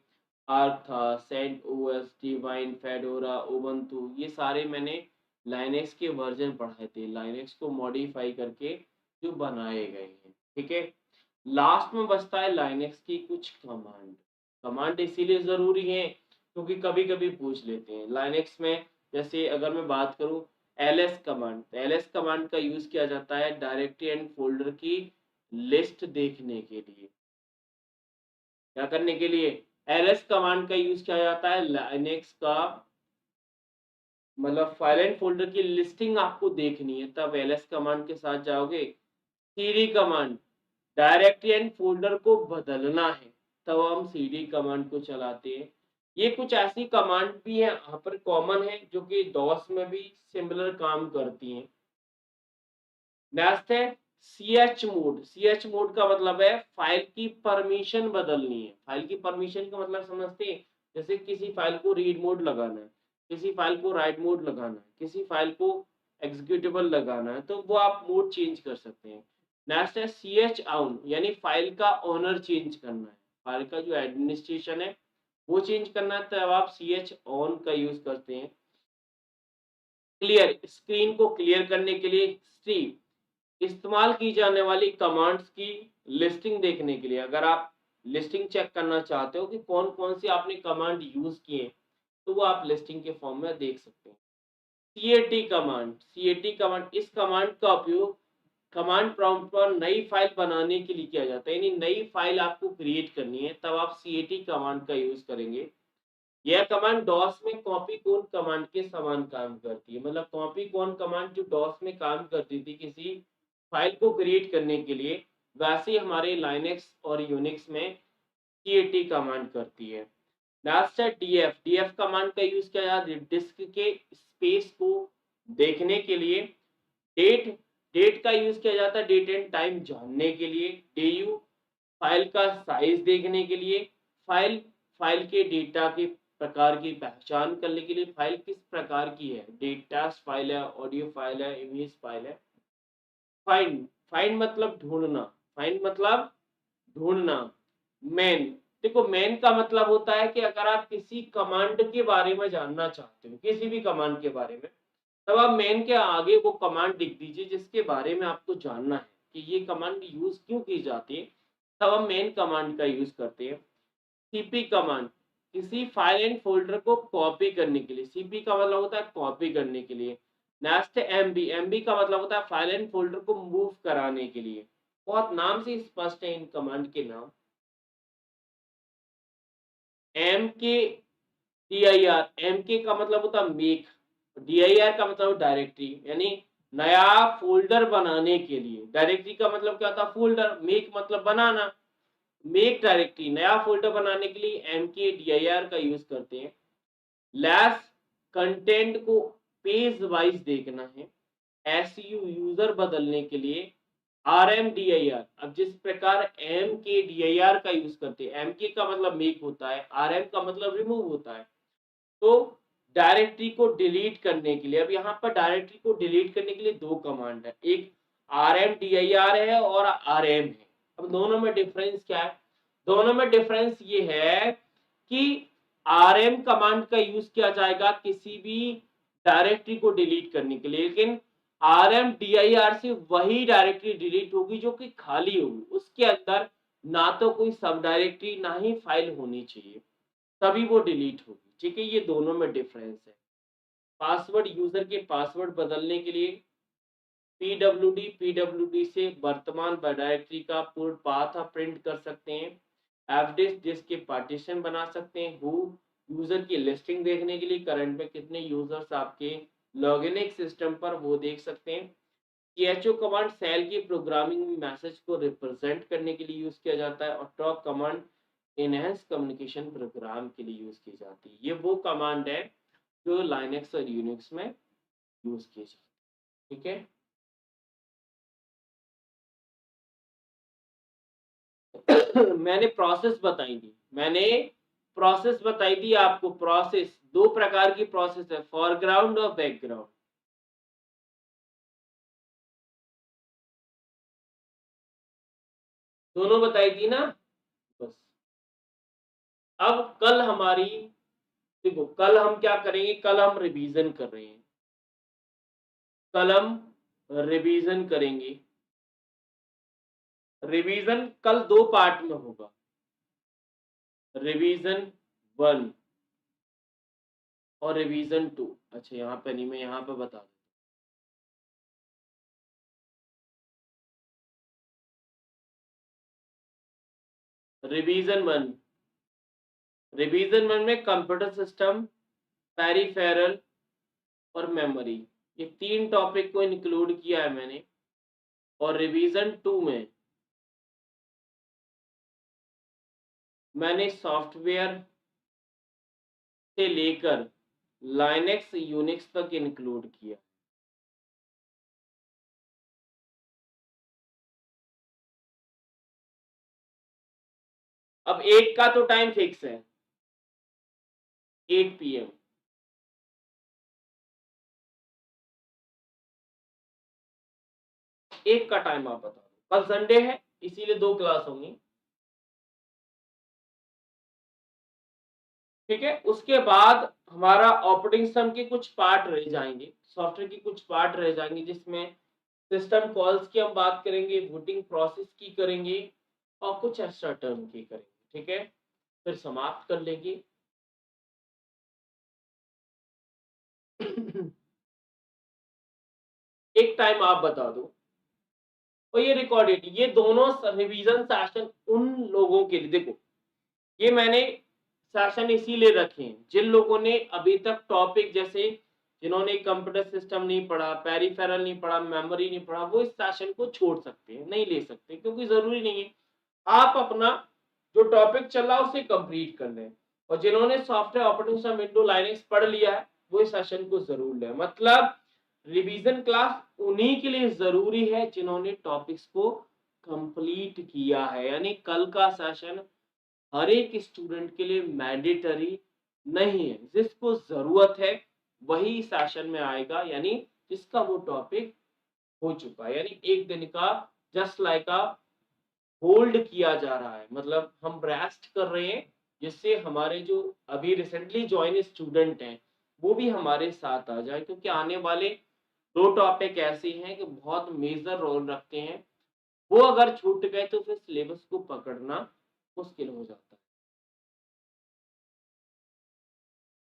Speaker 1: आर्क था, CentOS, Debian, Fedora, Ubuntu, ये सारे मैंने लाइनेक्स के वर्जन पढ़ाए थे, लाइनेक्स को मॉडिफाई करके जो बनाए गए हैं। ठीक है, लास्ट में बचता है लाइनेक्स की कुछ कमांड। कमांड इसीलिए जरूरी है क्योंकि कभी कभी पूछ लेते हैं लाइनेक्स में। जैसे अगर मैं बात करूं ls कमांड, तो ls कमांड का यूज किया जाता है डायरेक्टरी एंड फोल्डर की लिस्ट देखने के लिए। क्या करने के लिए? ls कमांड का यूज किया जाता है लाइनेक्स का, मतलब फाइल एंड फोल्डर की लिस्टिंग आपको देखनी है, तब ls कमांड के साथ जाओगे। cd command, directory and folder को बदलना है, तब हम cd कमांड को चलाते हैं। ये कुछ ऐसी कमांड भी है यहाँ पर कॉमन है, जो कि डॉस में भी सिमिलर काम करती हैं। नेक्स्ट है ch मोड। ch मोड का मतलब है फाइल की परमिशन बदलनी है। फाइल की परमिशन का मतलब समझते हैं, जैसे किसी फाइल को रीड मोड लगाना है, किसी फाइल को राइट मोड लगाना है, किसी फाइल को एग्जीक्यूटेबल लगाना है, तो वो आप मोड चेंज कर सकते हैं। नेक्स्ट है ch own, यानी फाइल का ओनर चेंज करना है, फाइल का जो एडमिनिस्ट्रेशन है वो चेंज करना है, तब आप ch on का यूज करते हैं। क्लियर, स्क्रीन को क्लियर करने के लिए स्ट्रीम, इस्तेमाल की जाने वाली कमांड्स की लिस्टिंग देखने के लिए, अगर आप लिस्टिंग चेक करना चाहते हो कि कौन कौन सी आपने कमांड यूज किए, तो वो आप लिस्टिंग के फॉर्म में देख सकते हैं। cat कमांड, इस कमांड का उपयोग कमांड प्रॉम्प्ट पर नई फाइल बनाने के लिए किया जाता है, यानी नई फाइल आपको क्रिएट करनी है, तब आप cat कमांड का यूज करेंगे। यह कमांड डॉस में कॉपी कॉन कमांड के समान काम करती है, मतलब कॉपी कॉन कमांड जो डॉस में काम करती थी किसी फाइल को क्रिएट करने के लिए, वैसे ही हमारे लाइनेक्स और यूनिक्स में cat कमांड करती है। लास्ट है df। df कमांड का यूज किया जाता है डिस्क के स्पेस को देखने के लिए। डेट डेट का यूज किया जाता है डेट एंड टाइम जानने के लिए। du फाइल का साइज देखने के लिए। फाइल फाइल के डेटा के प्रकार की पहचान करने के लिए, फाइल किस प्रकार की है, डेटा फाइल है, ऑडियो फाइल है, इमेज फाइल है। फाइंड फाइंड मतलब ढूंढना, फाइंड मतलब ढूंढना। मेन, देखो मेन का मतलब होता है कि अगर आप किसी कमांड के बारे में जानना चाहते हो, किसी भी कमांड के बारे में, तब आप मेन के आगे वो कमांड लिख दीजिए जिसके बारे में आपको जानना है कि ये कमांड यूज क्यों की जाती है, तब हम मेन कमांड का यूज करते हैं। सीपी कमांड किसी फाइल एंड फोल्डर को कॉपी करने के लिए, सीपी का मतलब होता है कॉपी करने के लिए। नेक्स्ट है एमबी। एमबी का मतलब होता है फाइल एंड फोल्डर को मूव कराने के लिए। बहुत नाम से स्पष्ट है इन कमांड के नाम। M K D I are, M के का मतलब होता है मेक, डी आई आर का मतलब डायरेक्टरी, यानी नया फोल्डर बनाने के लिए। डायरेक्टरी का मतलब क्या होता है, फोल्डर। मेक मतलब बनाना, मेक डायरेक्टरी, नया फोल्डर बनाने के लिए M K D I R का यूज करते हैं। लैस कंटेंट को पेज वाइज देखना है। एसयू यूजर बदलने के लिए R M D I R. अब जिस प्रकार M K D I R का यूज करते हैं, एम के का मतलब मेक होता है, आर एम का मतलब रिमूव होता है। तो डायरेक्टरी को डिलीट करने के लिए, अब यहाँ पर डायरेक्टरी को डिलीट करने के लिए दो कमांड है, एक R M D I R है और आर एम है। अब दोनों में डिफरेंस क्या है, दोनों में डिफरेंस ये है कि आर एम कमांड का यूज किया जाएगा किसी भी डायरेक्टरी को डिलीट करने के लिए, लेकिन R M D I R से वही डायरेक्टरी डिलीट होगी जो कि खाली होगी, उसके अंदर ना तो कोई सब डायरेक्टरी ना ही फाइल होनी चाहिए, तभी वो डिलीट होगी। ठीक है, ये दोनों में डिफरेंस है। पासवर्ड, यूजर के पासवर्ड बदलने के लिए पीडब्ल्यूडी से वर्तमान डायरेक्टरी का पूर्ण पाथ आप प्रिंट कर सकते हैं। एफडिस्क डिस्क के पार्टीशन बना सकते हैं। हु यूजर की लिस्टिंग देखने के लिए, करंट में कितने यूजर्स आपके लॉगिन सिस्टम पर, वो देख सकते हैं। चो कमांड सेल की प्रोग्रामिंग मैसेज को रिप्रेजेंट करने के लिए यूज किया जाता है। और talk command enhance communication program के लिए यूज की जाती है। ये वो कमांड है जो लाइनेक्स और यूनिक्स में यूज की जाती है। ठीक है, मैंने प्रोसेस बताई थी, मैंने प्रोसेस बताई थी आपको। प्रोसेस दो प्रकार की प्रोसेस है, फॉरग्राउंड और बैकग्राउंड। दोनों बताई थी ना। बस अब कल हमारी, देखो कल हम क्या करेंगे, कल हम रिवीजन कर रहे हैं, कल हम रिवीजन करेंगे। रिवीजन कल दो पार्ट में होगा, रिवीजन 1 और रिवीजन 2। अच्छा यहाँ पे नहीं, मैं यहाँ पे बता दूं। रिवीजन 1, रिवीजन 1 में कंप्यूटर सिस्टम, पेरिफेरल और मेमोरी, ये तीन टॉपिक को इंक्लूड किया है मैंने। और रिवीजन 2 में मैंने सॉफ्टवेयर से लेकर लाइनेक्स यूनिक्स तक इंक्लूड किया। अब एक का तो टाइम फिक्स है, 8 PM। एक का टाइम आप बता दो, कल संडे है इसीलिए दो क्लास होंगी। ठीक है, उसके बाद हमारा ऑपरेटिंग सिस्टम के कुछ पार्ट रह जाएंगे, सॉफ्टवेयर की कुछ पार्ट रह जाएंगे, जिसमें सिस्टम कॉल्स की हम बात करेंगे, बूटिंग प्रोसेस की करेंगे और कुछ एक्स्ट्रा टर्म की करेंगे। ठीक है, फिर समाप्त कर लेंगे। एक टाइम आप बता दो। और ये रिकॉर्डेड, ये दोनों रिवीजन सेशन उन लोगों के लिए, देखो ये मैंने सेशन इसीलिए रखे हैं जिन लोगों ने अभी तक टॉपिक, जैसे जिन्होंने कंप्यूटर सिस्टम नहीं पढ़ा, पेरिफेरल नहीं पढ़ा, मेमोरी नहीं पढ़ा, वो इस सेशन को छोड़ सकते हैं, नहीं ले सकते, क्योंकि जरूरी नहीं है। आप अपना जो टॉपिक चल रहा है उसे कंप्लीट कर लें। और जिन्होंने software operating system window Linux पढ़ लिया है वो इस सेशन को जरूर लें। मतलब रिवीजन क्लास उन्हीं के लिए जरूरी है जिन्होंने टॉपिक्स को कंप्लीट किया है। यानी कल का सेशन हर एक स्टूडेंट के लिए मैंडेटरी नहीं है, जिसको जरूरत है वही सेशन में आएगा, यानी जिसका वो टॉपिक हो चुका है। यानी एक दिन का जस्ट लाइक अ होल्ड किया जा रहा है, मतलब हम रेस्ट कर रहे हैं, जिससे हमारे जो अभी रिसेंटली ज्वाइन स्टूडेंट हैं वो भी हमारे साथ आ जाए, क्योंकि आने वाले 2 टॉपिक ऐसे हैं कि बहुत मेजर रोल रखते हैं। वो अगर छूट गए तो फिर सिलेबस को पकड़ना मुश्किल हो जाता है।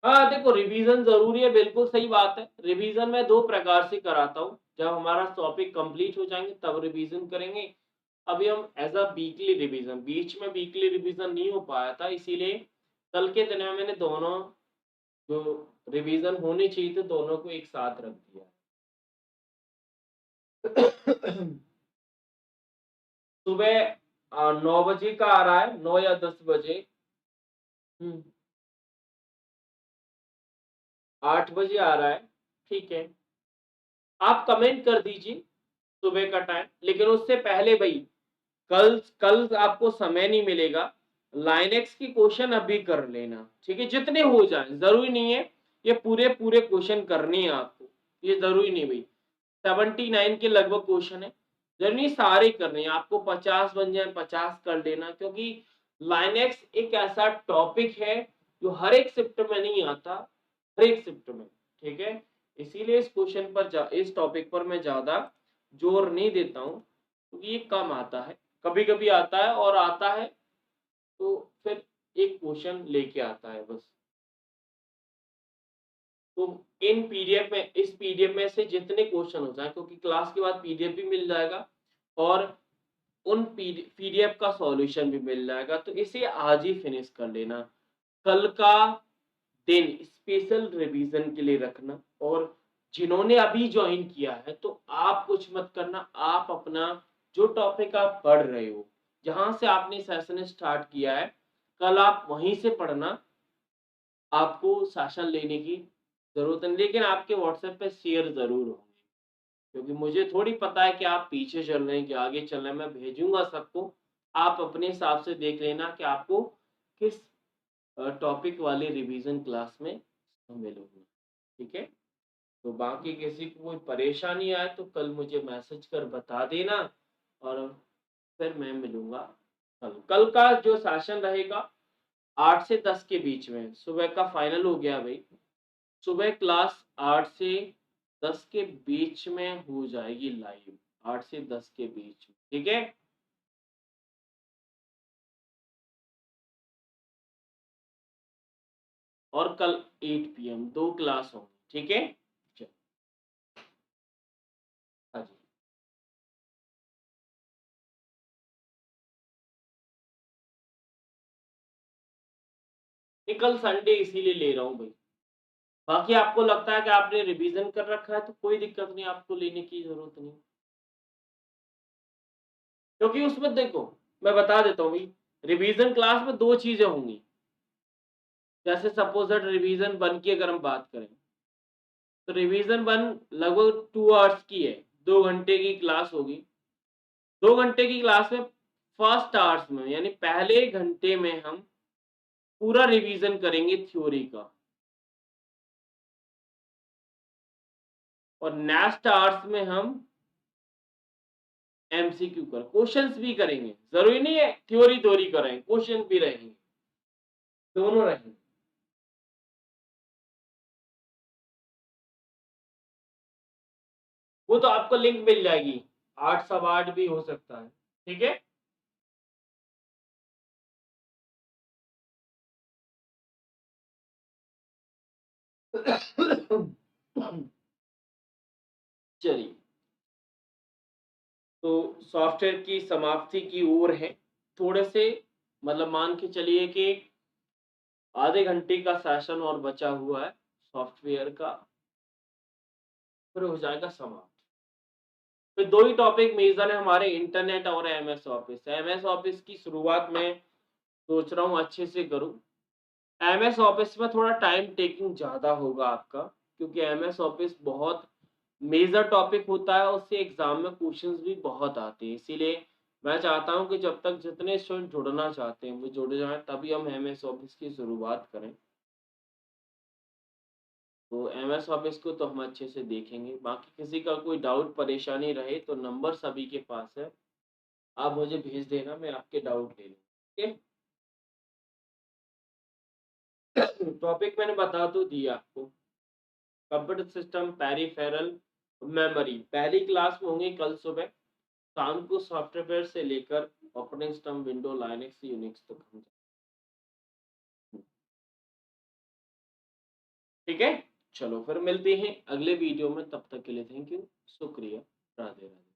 Speaker 1: हाँ, देखो रिवीजन ज़रूरी है, बिल्कुल सही बात है। रिवीजन मैं 2 प्रकार से कराता हूँ। जब हमारा टॉपिक कंप्लीट हो जाएँगे तब रिवीजन करेंगे। अभी हम एज़ अ वीकली रिवीजन, बीच में वीकली रिवीजन नहीं हो पाया था, इसीलिए कल के दिन में मैंने दोनों जो रिवीजन होनी चाहिए थे दोनों को एक साथ रख दिया। सुबह 9 बजे का आ रहा है, 9 या 10 बजे। हुँ, 8 बजे आ रहा है, ठीक है। आप कमेंट कर दीजिए सुबह का टाइम, लेकिन उससे पहले भई कल कल आपको समय नहीं मिलेगा, लाइनेक्स की क्वेश्चन अभी कर लेना, ठीक है? जितने हो जाएँ, ज़रूरी नहीं है ये पूरे-पूरे क्वेश्चन करने हैं आपको, ये ज़रूरी नहीं भई। 79 के लगभग क्वेश्चन है, ज़रूरी नहीं सारे करने हैं, आपको 50 बन जाए 50 कर लेना, क्योंकि लाइनेक्स एक ऐसा टॉपिक है जो हर एक शिफ्ट में नहीं आता, हर एक शिफ्ट में, ठीक है? इसीलिए इस क्वेश्चन पर इस टॉपिक पर मैं ज़्यादा जोर नहीं देता हूँ, क्योंकि ये कम आता है, कभी-कभी आता है और आता है तो फिर एक क्वेश्चन लेके आता है बस। तो इन पीडीएफ में इस पीडीएफ में से जितने क्वेश्चन हो जाए, क्योंकि क्लास के बाद पीडीएफ भी मिल जाएगा और उन पीडीएफ का सॉल्यूशन भी मिल जाएगा, तो इसे आज ही फिनिश कर लेना। कल का दिन स्पेशल रिवीजन के लिए रखना, और जिन्होंने अभी ज्वाइन किया है तो आप कुछ मत करना, आप अपना जो टॉपिक आप पढ़ रहे हो, जहाँ से आपने सेशन स्टार्ट किया है, कल आप वहीं से पढ़ना। आपको सेशन लेने की ज़रूरत नहीं, लेकिन आपके व्हाट्सएप पे शेयर ज़रूर होंगे, क्योंकि मुझे थोड़ी पता है कि आप पीछे चल रहे हैं कि आगे चल रहे हैं। मैं भेजूँगा सबको, आप अपने हिसाब से देख लेना कि आपको किस टॉपिक वाली रिवीजन क्लास में शामिल होना है, ठीक है? तो बाकी किसी को कोई परेशानी आए तो कल मुझे मैसेज कर बता देना, और फिर मैं मिलूँगा कल। कल का जो सेशन रहेगा 8 से 10 के बीच में, सुबह का फाइनल हो गया भई। सुबह क्लास 8 से 10 के बीच में हो जाएगी लाइव, 8 से 10 के बीच में, ठीक है? और कल 8 पीएम 2 क्लास होंगी, ठीक है? चलो, हाँ जी। नहीं, कल संडे इसीलिए ले रहा हूँ भई। बाकी आपको लगता है कि आपने रिवीजन कर रखा है तो कोई दिक्कत नहीं, आपको लेने की ज़रूरत नहीं। क्योंकि उसमें देखो, मैं बता देता हूँ भई, रिवीजन क्लास में 2 चीज़ें होंगी। जैसे सपोज़ दैट रिवीजन 1 की अगर हम बात करें, तो रिवीजन 1 लगभग 2 आवर्स की है, 2 घंटे की क्लास होगी। 2 घंटे की क्लास में फर्स्ट आवर्स में, यानी पहले घंटे में हम पूरा रिवीजन करेंगे थ्योरी का, और नेक्स्ट आवर्स में हम एमसीक्यू कर क्वेश्चंस भी करेंगे। ज़रूरी नहीं है थ्योरी करें, क्वेश्चन भी रहेंगे, दोनों रहेंगे। वो तो आपको लिंक मिल जाएगी, 8 सवा 8 भी हो सकता है, ठीक है? चलिए, तो सॉफ्टवेयर की समाप्ति की ओर है। थोड़े से, मतलब मान के चलिए कि आधे घंटे का सेशन और बचा हुआ है सॉफ्टवेयर का। फिर हो जाएगा समाप्त। फिर 2 ही टॉपिक मेजर है हमारे, इंटरनेट और एमएस ऑफिस। एमएस ऑफिस की शुरुआत मैं सोच रहा हूँ अच्छे से करूँ। एमएस ऑफिस में थोड़ा टाइम टेकिंग ज़्यादा होगा आपका, क्योंकि एमएस ऑफिस बहुत मेजर टॉपिक होता है, उससे एग्ज़ाम में क्वेश्चंस भी बहुत आते हैं। इसीलिए मैं चाहता हूँ कि जब तक जितने स्टूडेंट जुड़ना चाहते हैं, वो जुड़ जाएँ, तभी हम एमएस ऑफिस की शुरुआत करें। तो एमएस ऑफिस को तो हम अच्छे से देखेंगे। बाकी किसी का कोई डाउट परेशानी रहे तो नंबर सभी के पास है। आप मुझे भेज देना, मैं आपके डाउट ले लूँगा। ठीक है? टॉपिक मैंने बता तो दिया आपको। कंप्यूटर सिस्टम, पेरिफेरल, मेमोरी पहली क्लास में होंगे कल सुबह। शाम को सॉफ्टवेयर से लेकर operating system, window, Linux, Unix तक हम ठीक है? चलो फिर मिलते हैं अगले वीडियो में, तब तक के लिए थैंक यू, शुक्रिया, राधे राधे।